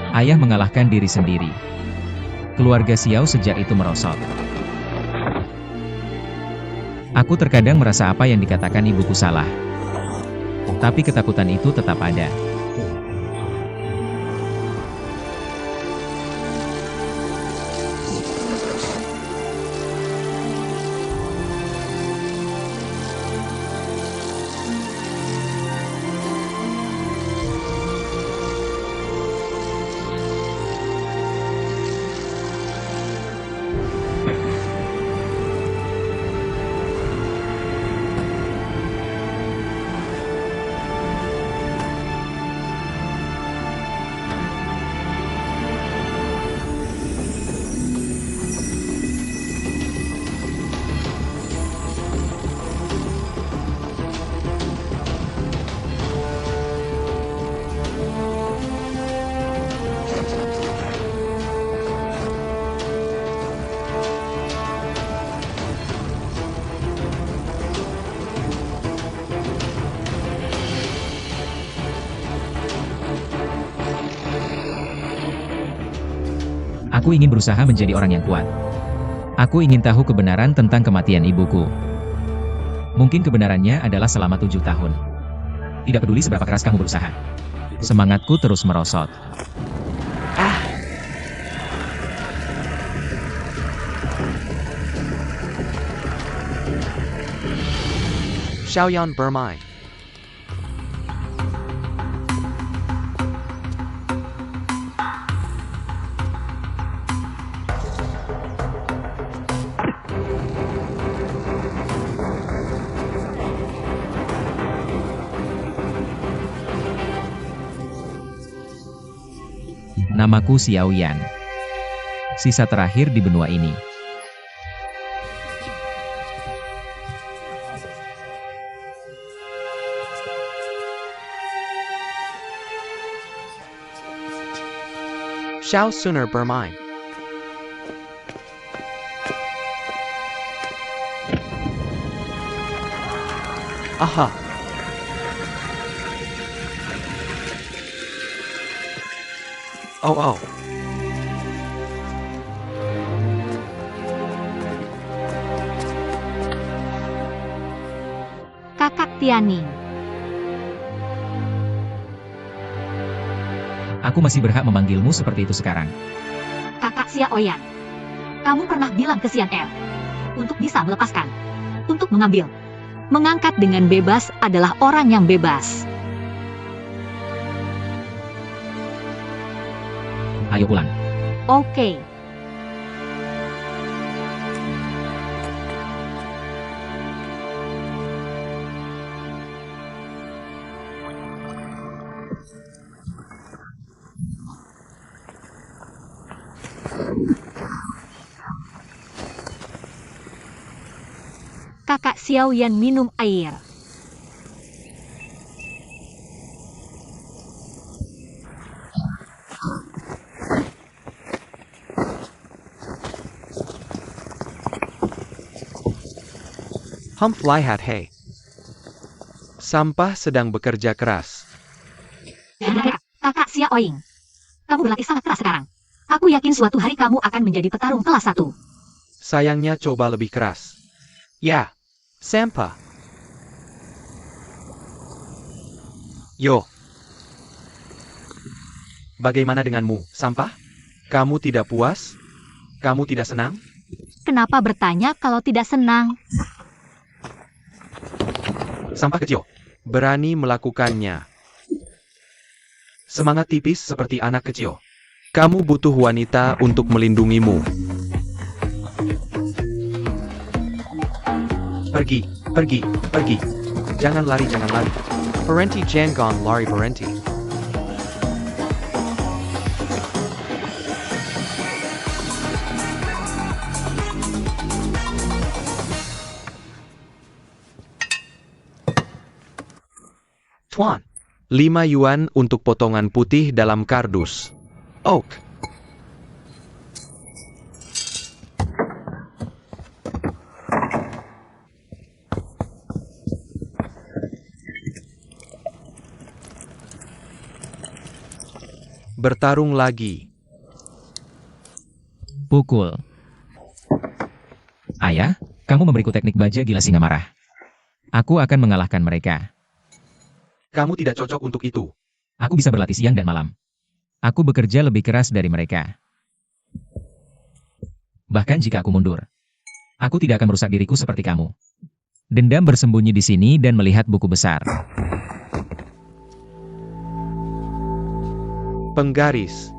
Ayah mengalahkan diri sendiri. Keluarga Xiao sejak itu merosot. Aku terkadang merasa apa yang dikatakan ibuku salah. Tapi ketakutan itu tetap ada. Aku ingin berusaha menjadi orang yang kuat. Aku ingin tahu kebenaran tentang kematian ibuku. Mungkin kebenarannya adalah selama 7 tahun. Tidak peduli seberapa keras kamu berusaha. Semangatku terus merosot. Xiao Yan bermain. Namaku Xiao Yan. Sisa terakhir di benua ini. Shall sooner bermain. Aha. Oh oh. Kakak Tianing. Aku masih berhak memanggilmu seperti itu sekarang. Kakak Xia Oyan. Kamu pernah bilang ke Xian Er untuk bisa melepaskan, untuk mengambil. Mengangkat dengan bebas adalah orang yang bebas. Ayo pulang. Oke. Kakak Xiao Yan minum air. Humph lihat hey. Sampah sedang bekerja keras. Kakak Xia Oing. Kamu berlatih sangat keras sekarang. Aku yakin suatu hari kamu akan menjadi petarung kelas 1. Sayangnya coba lebih keras. Ya. Sampah. Yo. Bagaimana denganmu, sampah? Kamu tidak puas? Kamu tidak senang? Kenapa bertanya kalau tidak senang? Sampah kecil. Berani melakukannya. Semangat tipis seperti anak kecil. Kamu butuh wanita untuk melindungimu. Pergi, pergi, pergi. Jangan lari, jangan lari. Berhenti, jangan lari, berhenti. Tuan. 5 yuan untuk potongan putih dalam kardus. Oak. Bertarung lagi. Pukul. Ayah, kamu memberiku teknik baja gila singa marah. Aku akan mengalahkan mereka. Kamu tidak cocok untuk itu. Aku bisa berlatih siang dan malam. Aku bekerja lebih keras dari mereka. Bahkan jika aku mundur, aku tidak akan merusak diriku seperti kamu. Dendam bersembunyi di sini dan melihat buku besar. Penggaris.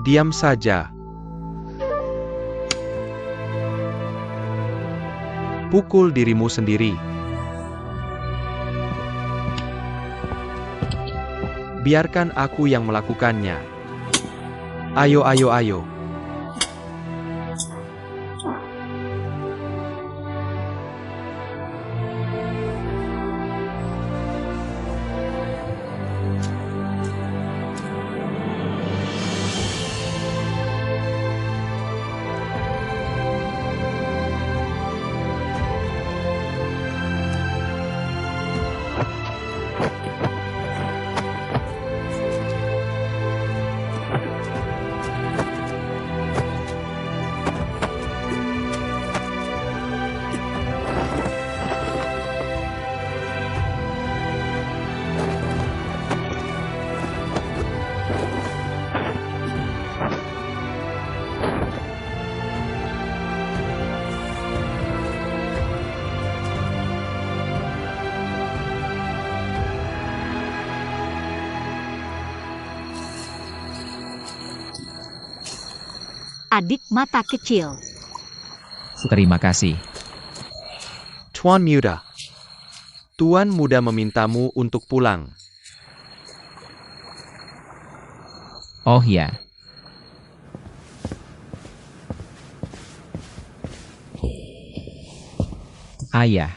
Diam saja. Pukul dirimu sendiri. Biarkan aku yang melakukannya. Ayo, ayo, ayo. Adik mata kecil. Terima kasih. Tuan Muda. Tuan Muda memintamu untuk pulang. Oh ya. Ayah.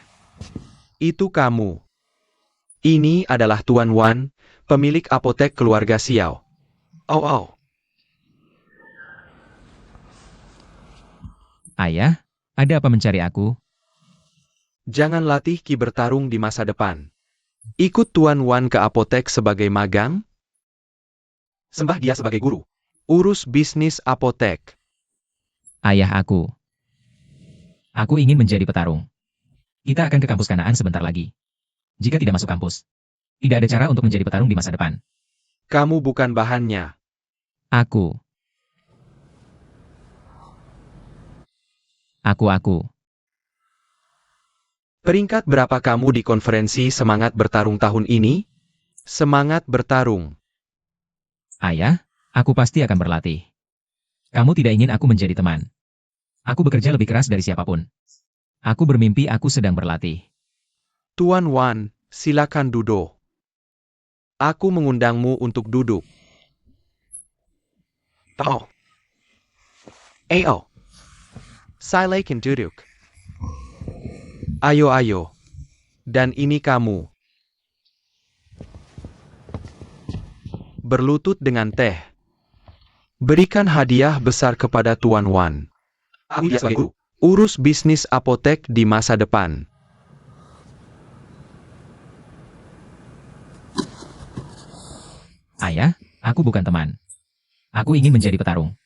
Itu kamu. Ini adalah Tuan Wan, pemilik apotek keluarga Xiao. Oh. Ayah, ada apa mencari aku? Jangan latih Ki bertarung di masa depan. Ikut Tuan Wan ke apotek sebagai magang. Sembah dia sebagai guru. Urus bisnis apotek. Ayah aku. Aku ingin menjadi petarung. Kita akan ke kampus Kanaan sebentar lagi. Jika tidak masuk kampus, tidak ada cara untuk menjadi petarung di masa depan. Kamu bukan bahannya. Aku. Peringkat berapa kamu di konferensi Semangat Bertarung tahun ini? Semangat bertarung. Ayah, aku pasti akan berlatih. Kamu tidak ingin aku menjadi teman. Aku bekerja lebih keras dari siapapun. Aku bermimpi aku sedang berlatih. Tuan Wan, silakan duduk. Aku mengundangmu untuk duduk. Oh. Silakan duduk. Ayo. Dan ini kamu. Berlutut dengan teh. Berikan hadiah besar kepada Tuan Wan. Aku dia sebagai guru. Urus bisnis apotek di masa depan. Ayah, aku bukan teman. Aku ingin menjadi petarung.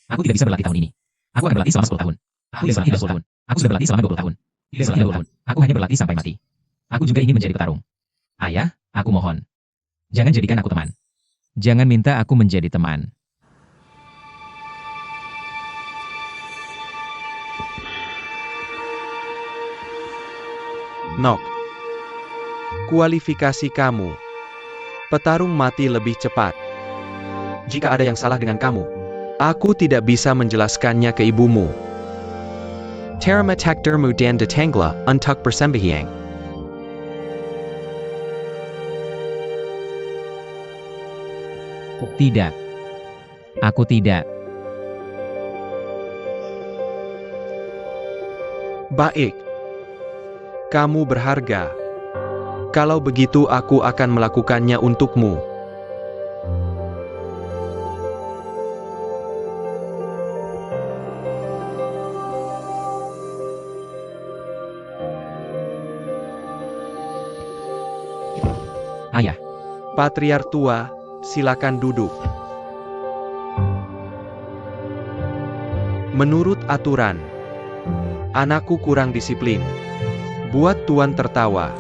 Aku tidak bisa berlatih tahun ini. Aku akan berlatih selama 10 tahun. Aku tidak berlatih 10 tahun. Aku sudah berlatih selama 20 tahun. Tidak selama 20 tahun. Aku hanya berlatih sampai mati. Aku juga ingin menjadi petarung. Ayah, aku mohon. Jangan jadikan aku teman. Jangan minta aku menjadi teman. Nok. Kualifikasi kamu. Petarung mati lebih cepat. Jika ada yang salah dengan kamu, Aku tidak bisa menjelaskannya ke ibumu. Terima takdirmu dan datanglah untuk bersembahyang. Tidak. Aku tidak. Baik. Kamu berharga. Kalau begitu aku akan melakukannya untukmu. Ayah, Patriar tua, silakan duduk. Menurut aturan, anakku kurang disiplin. Buat Tuan tertawa.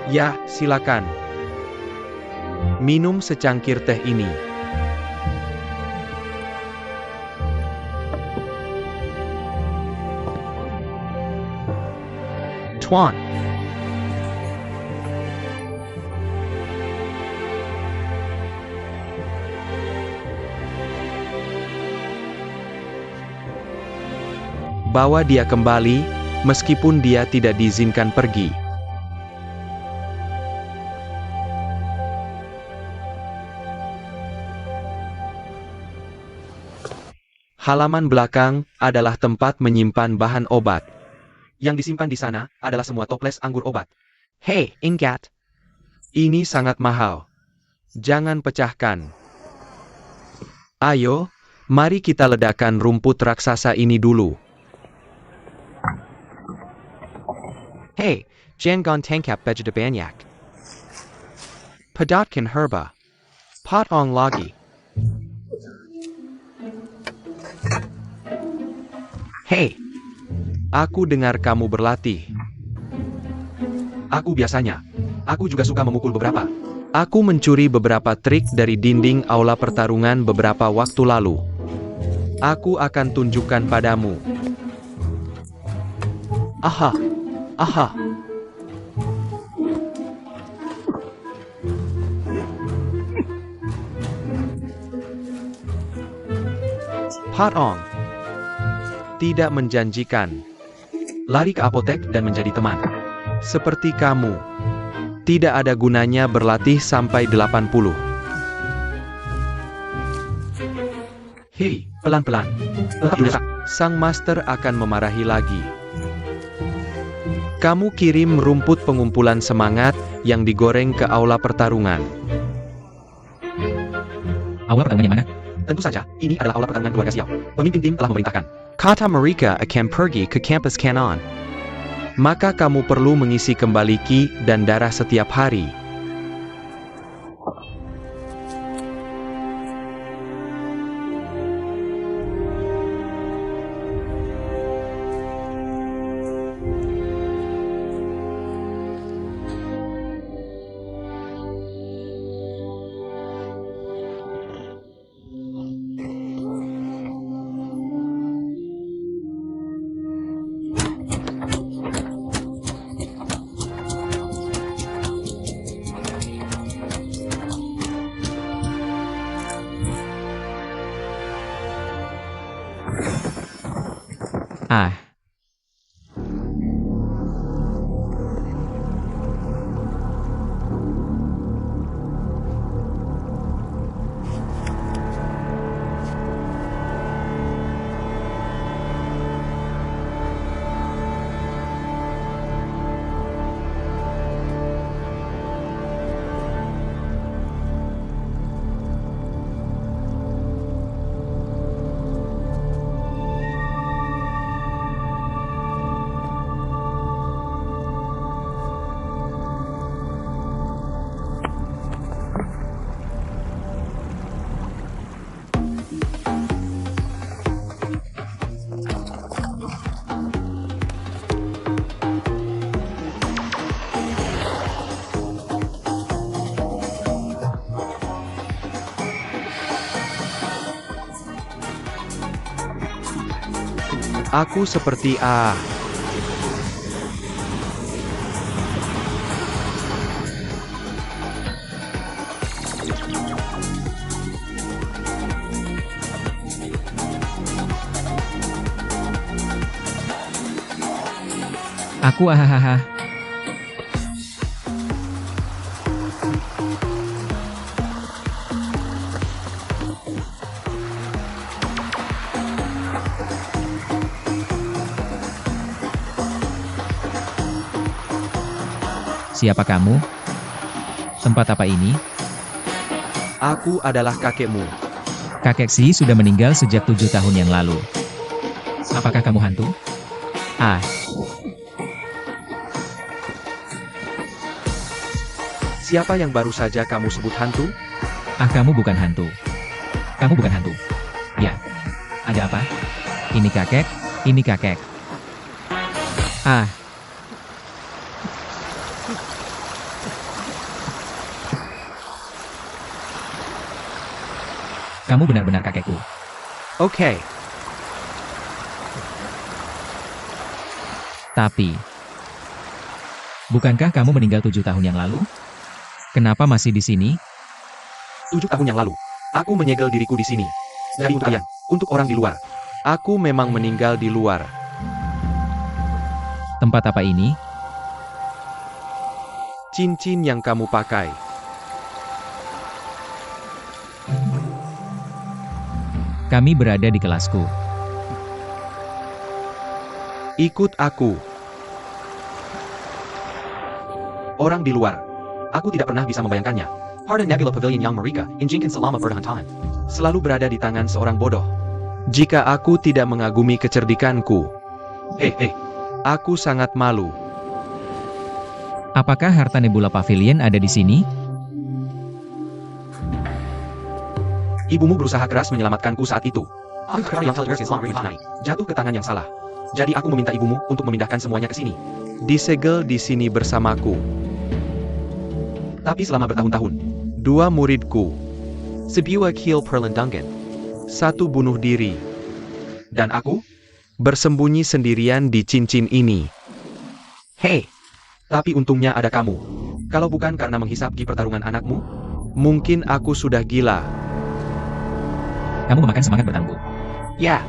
Ya, silakan. Minum secangkir teh ini. Tuan. Bawa dia kembali, meskipun dia tidak diizinkan pergi. Halaman belakang adalah tempat menyimpan bahan obat. Yang disimpan di sana adalah semua toples anggur obat. Hei, ingat. Ini sangat mahal. Jangan pecahkan. Ayo, mari kita ledakan rumput raksasa ini dulu. Hey, jangan tangkap begitu banyak. Padatkan herba. Potong lagi. Hei, aku dengar kamu berlatih. Aku biasanya. Aku juga suka memukul beberapa. Aku mencuri beberapa trik dari dinding aula pertarungan beberapa waktu lalu. Aku akan tunjukkan padamu. Aha. Potong. Tidak menjanjikan. Lari ke apotek dan menjadi teman. Seperti kamu. Tidak ada gunanya berlatih sampai 80. Hei, pelan-pelan. Sang master akan memarahi lagi. Kamu kirim rumput pengumpulan semangat yang digoreng ke aula pertarungan. Aula pertarungan yang mana? Tentu saja, ini adalah aula pertarungan keluarga Xiao. Pemimpin tim telah memerintahkan. Kata mereka akan pergi ke kampus Kanon. Maka kamu perlu mengisi kembali ki dan darah setiap hari. Ah, Aku seperti A. aku ahahaha. Siapa kamu? Tempat apa ini? Aku adalah kakekmu. Kakek Si sudah meninggal sejak 7 tahun yang lalu. Apakah kamu hantu? Ah, Siapa yang baru saja kamu sebut hantu? kamu bukan hantu. Kamu bukan hantu. Ya. Ada apa? Ini kakek, ini kakek. Ah, kamu benar-benar kakekku. Oke. Tapi, bukankah kamu meninggal 7 tahun yang lalu? Kenapa masih di sini? 7 tahun yang lalu, aku menyegel diriku di sini. Jadi untuk kalian, untuk orang di luar. Aku memang meninggal di luar. Tempat apa ini? Cincin yang kamu pakai. Kami berada di kelasku. Ikut aku. Orang di luar. Aku tidak pernah bisa membayangkannya. Harda Nebula Pavilion yang mereka, Injinkan selama perhantahan. Selalu berada di tangan seorang bodoh. Jika aku tidak mengagumi kecerdikanku. Hei, aku sangat malu. Apakah harta Nebula Pavilion ada di sini? Ibumu berusaha keras menyelamatkanku saat itu. Jatuh ke tangan yang salah. Jadi aku meminta ibumu untuk memindahkan semuanya ke sini. Disegel di sini bersamaku. Tapi selama bertahun-tahun, 2 muridku, sebuah kill perlindungan, 1 bunuh diri, dan aku bersembunyi sendirian di cincin ini. Hei, tapi untungnya ada kamu. Kalau bukan karena menghisap di pertarungan anakmu, mungkin aku sudah gila. Kamu memakan semangat bertangguh. Ya,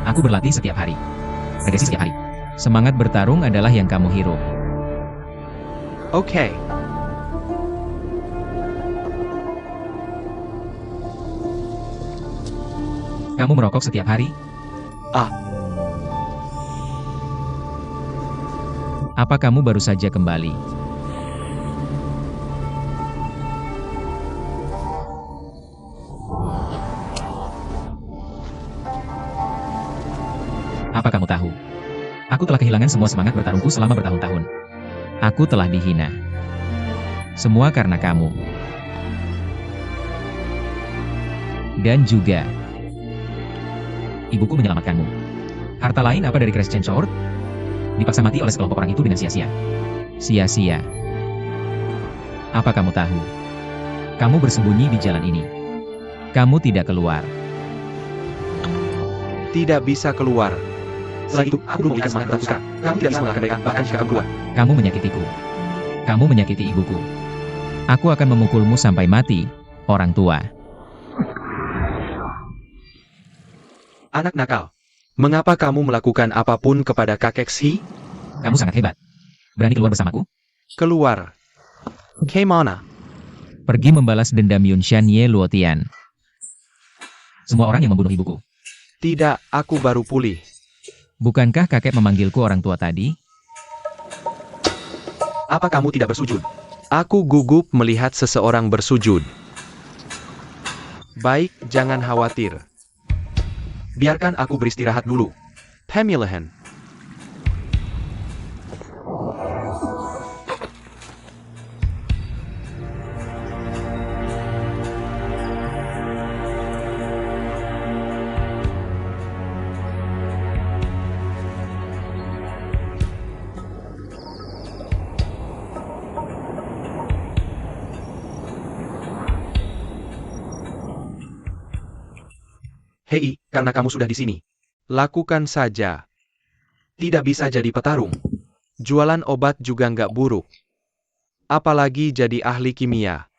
Aku berlatih setiap hari. Regresi setiap hari. Semangat bertarung adalah yang kamu hirup. Oke. Kamu merokok setiap hari? Ah. Apa kamu baru saja kembali? Apa kamu tahu? Aku telah kehilangan semua semangat bertarungku selama bertahun-tahun. Aku telah dihina. Semua karena kamu. Dan juga ibuku menyelamatkanmu. Harta lain apa dari Crescent Sword? Dipaksa mati oleh sekelompok orang itu dengan sia-sia. Sia-sia. Apa kamu tahu? Kamu bersembunyi di jalan ini. Kamu tidak keluar. Tidak bisa keluar. Selain itu, aku belum melihat semangat bertarung. Kamu tidak bisa mengalahkan mereka, bahkan jika kamu keluar. Kamu menyakitiku. Kamu menyakiti ibuku. Aku akan memukulmu sampai mati, orang tua. Anak nakal. Mengapa kamu melakukan apapun kepada kakek Xi? Kamu sangat hebat. Berani keluar bersamaku? Keluar. Kemana? Pergi membalas dendam Yunshan Ye Luotian. Semua orang yang membunuh ibuku. Tidak, aku baru pulih. Bukankah kakek memanggilku orang tua tadi? Apa kamu tidak bersujud? Aku gugup melihat seseorang bersujud. Baik, jangan khawatir. Biarkan aku beristirahat dulu. Pemilihan. Hei, karena kamu sudah di sini. Lakukan saja. Tidak bisa jadi petarung. Jualan obat juga nggak buruk. Apalagi jadi ahli kimia.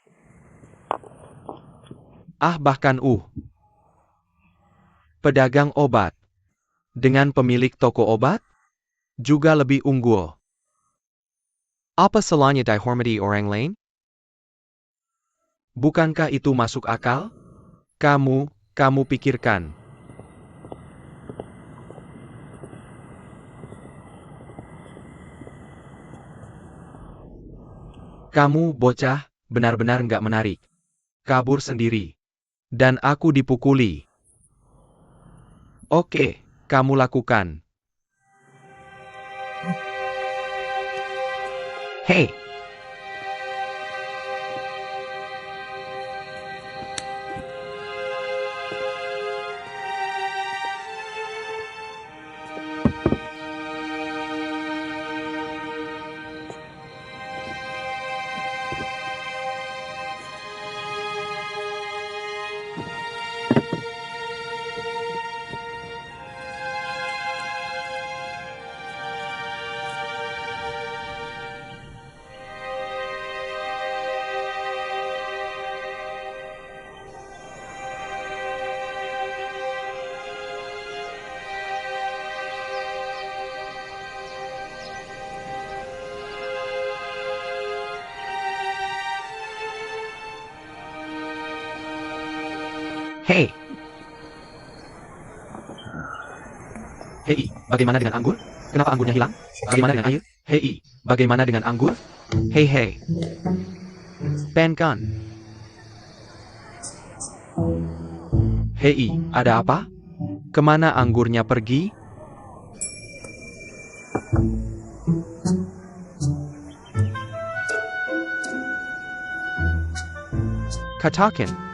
Bahkan pedagang obat. Dengan pemilik toko obat? Juga lebih unggul. Apa salahnya dihormati orang lain? Bukankah itu masuk akal? Kamu pikirkan. Kamu bocah, benar-benar nggak menarik. Kabur sendiri. Dan aku dipukuli. Oke, kamu lakukan. Hei! Hei! Hei, bagaimana dengan anggur? Kenapa anggurnya hilang? Bagaimana dengan air? Hei, bagaimana dengan anggur? Hei. Penkan. Hei, ada apa? Kemana anggurnya pergi? Katakan.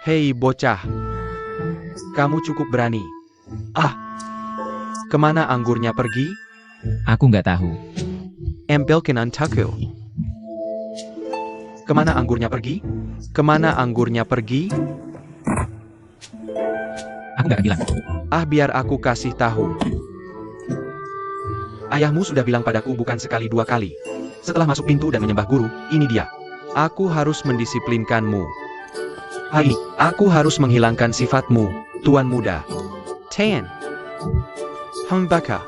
Hei bocah. Kamu cukup berani. Kemana anggurnya pergi? Aku nggak tahu. Ambilkan untukku. Kemana anggurnya pergi? Kemana anggurnya pergi? Aku nggak akan bilang. Biar aku kasih tahu. Ayahmu sudah bilang padaku bukan sekali dua kali. Setelah masuk pintu dan menyembah guru, ini dia. Aku harus mendisiplinkanmu. Hari ini, aku harus menghilangkan sifatmu, tuan muda. Tan. Baka.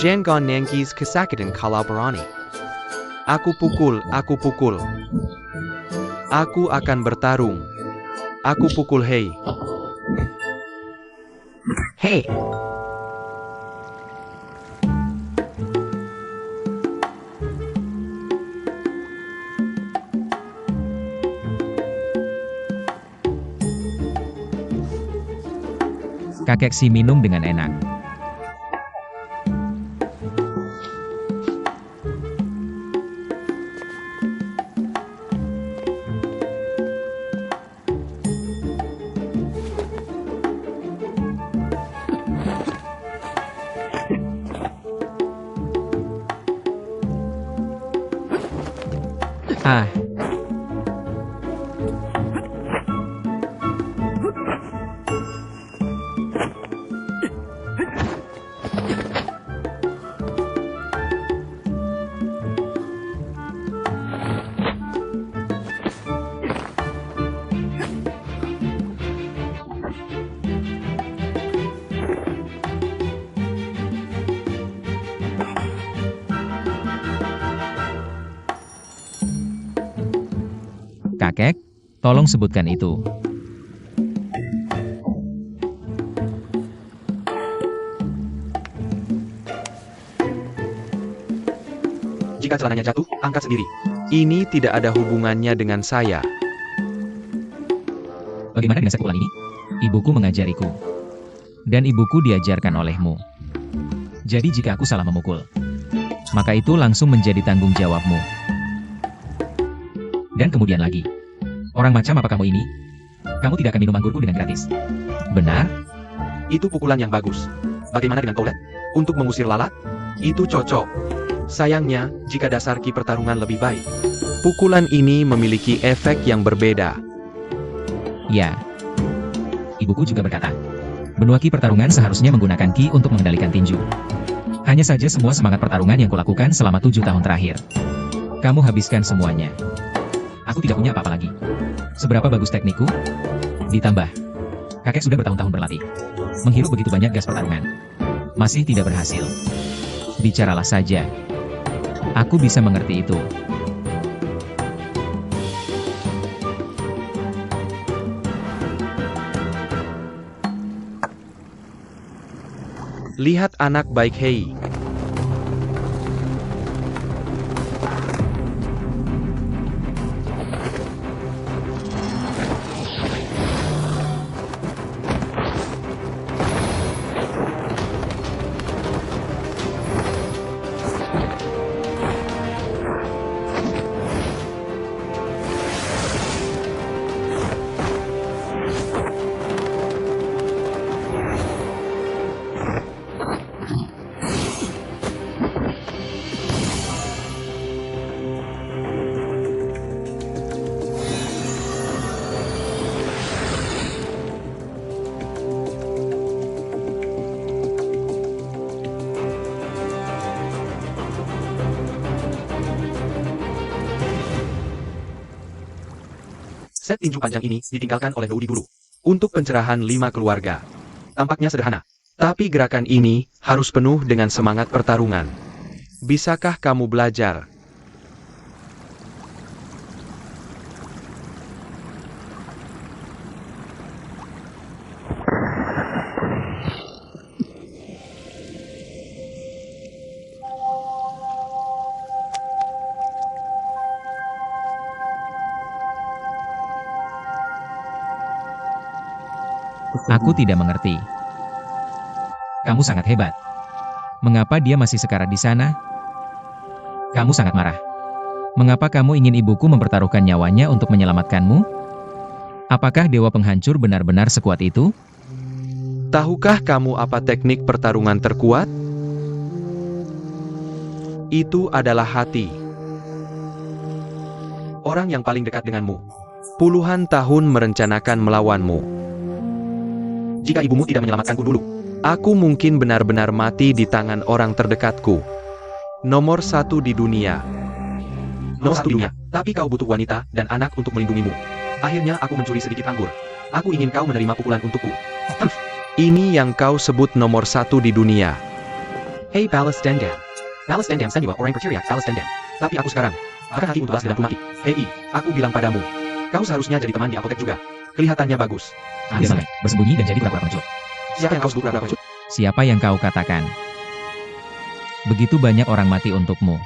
Jangan nangkis kesakitan kalau berani. Aku pukul. Aku akan bertarung. Aku pukul hei. Hei. Kakek Si minum dengan enak. Ah. Kakek, tolong sebutkan itu. Jika celananya jatuh, angkat sendiri. Ini tidak ada hubungannya dengan saya. Bagaimana dengan pukulan ini? Ibuku mengajariku. Dan ibuku diajarkan olehmu. Jadi jika aku salah memukul, maka itu langsung menjadi tanggung jawabmu. Dan kemudian lagi. Orang macam apa kamu ini? Kamu tidak akan minum anggurku dengan gratis. Benar? Itu pukulan yang bagus. Bagaimana dengan Colette? Untuk mengusir lalat? Itu cocok. Sayangnya, jika dasar ki pertarungan lebih baik. Pukulan ini memiliki efek yang berbeda. Ya. Ibuku juga berkata, benua ki pertarungan seharusnya menggunakan ki untuk mengendalikan tinju. Hanya saja semua semangat pertarungan yang kulakukan selama 7 tahun terakhir. Kamu habiskan semuanya. Aku tidak punya apa-apa lagi. Seberapa bagus teknikku? Ditambah, kakek sudah bertahun-tahun berlatih. Menghirup begitu banyak gas pertarungan. Masih tidak berhasil. Bicaralah saja. Aku bisa mengerti itu. Lihat anak baik Hei. Set tinju panjang ini ditinggalkan oleh Doudi dulu. Untuk pencerahan 5 keluarga. Tampaknya sederhana. Tapi gerakan ini harus penuh dengan semangat pertarungan. Bisakah kamu belajar? Aku tidak mengerti. Kamu sangat hebat. Mengapa dia masih sekarat di sana? Kamu sangat marah. Mengapa kamu ingin ibuku mempertaruhkan nyawanya untuk menyelamatkanmu? Apakah Dewa Penghancur benar-benar sekuat itu? Tahukah kamu apa teknik pertarungan terkuat? Itu adalah hati. Orang yang paling dekat denganmu. Puluhan tahun merencanakan melawanmu. Jika ibumu tidak menyelamatkanku dulu, aku mungkin benar-benar mati di tangan orang terdekatku. Nomor 1 di dunia. Nomor 1 di dunia. Tapi kau butuh wanita dan anak untuk melindungimu. Akhirnya aku mencuri sedikit anggur. Aku ingin kau menerima pukulan untukku. Ini yang kau sebut nomor 1 di dunia. Hey Balas Dendam. Balas Dendam Senua orang berteriak Balas Dendam. Tapi aku sekarang akan hati untuk balas dendamku mati. Hei, aku bilang padamu. Kau seharusnya jadi teman di apotek juga. Kelihatannya bagus. Biasanya, bersembunyi dan jadi pura-pura pengecut. Siapa yang kau sebut pura-pura pengecut? Siapa yang kau katakan? Begitu banyak orang mati untukmu.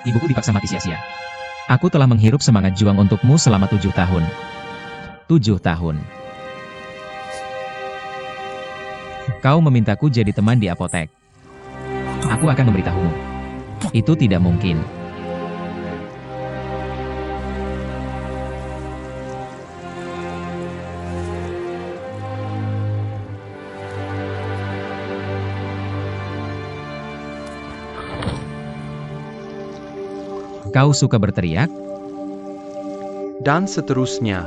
Ibuku dipaksa mati sia-sia. Aku telah menghirup semangat juang untukmu selama 7 tahun. 7 tahun. Kau memintaku jadi teman di apotek. Aku akan memberitahumu. Itu tidak mungkin. Kau suka berteriak? Dan seterusnya.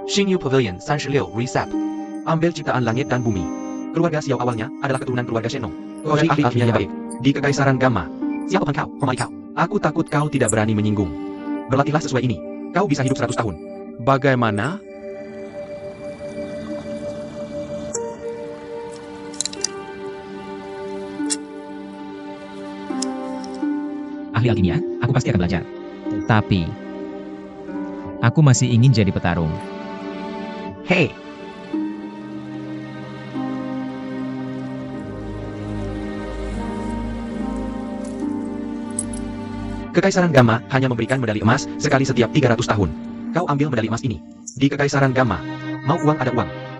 Xingyu Pavilion 36 Resap. Ambil ciptaan langit dan bumi. Keluarga Xiao awalnya adalah keturunan keluarga Shenong. Kau Koji ahli ahlinya baik. Di Kekaisaran Gamma. Siapa pun kau, hormati kau. Aku takut kau tidak berani menyinggung. Berlatihlah sesuai ini. Kau bisa hidup 100 tahun. Bagaimana? Ahli alkimia, aku pasti akan belajar. Tapi, aku masih ingin jadi petarung. Hey. Kekaisaran Gamma hanya memberikan medali emas sekali setiap 300 tahun. Kau ambil medali emas ini. Di Kekaisaran Gamma, mau uang,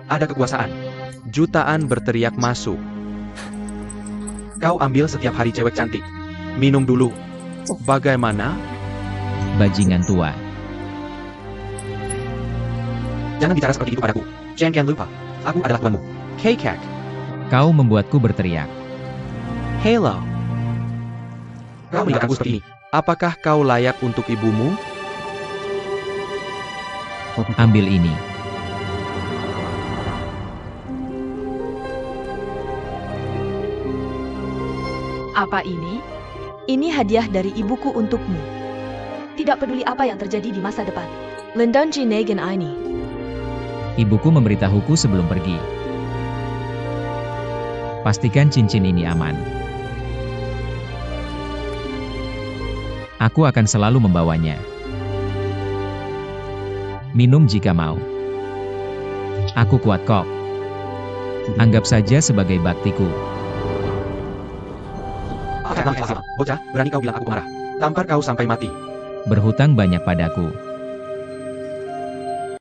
ada kekuasaan. Jutaan berteriak masuk. Kau ambil setiap hari cewek cantik. Minum dulu. Bagaimana? Bajingan tua. Jangan bicara seperti itu padaku. Jangan lupa. Aku adalah tuanmu. Kekak. Kau membuatku berteriak. Hello. Kau meninggalkanku seperti ini. Apakah kau layak untuk ibumu? Ambil ini. Apa ini? Ini hadiah dari ibuku untukmu. Tidak peduli apa yang terjadi di masa depan. Lindunji Negen ini. Ibuku memberitahuku sebelum pergi. Pastikan cincin ini aman. Aku akan selalu membawanya. Minum jika mau. Aku kuat kok. Anggap saja sebagai baktiku. Bocah, berani kau bilang aku pemarah. Tampar kau sampai mati. Berhutang banyak padaku.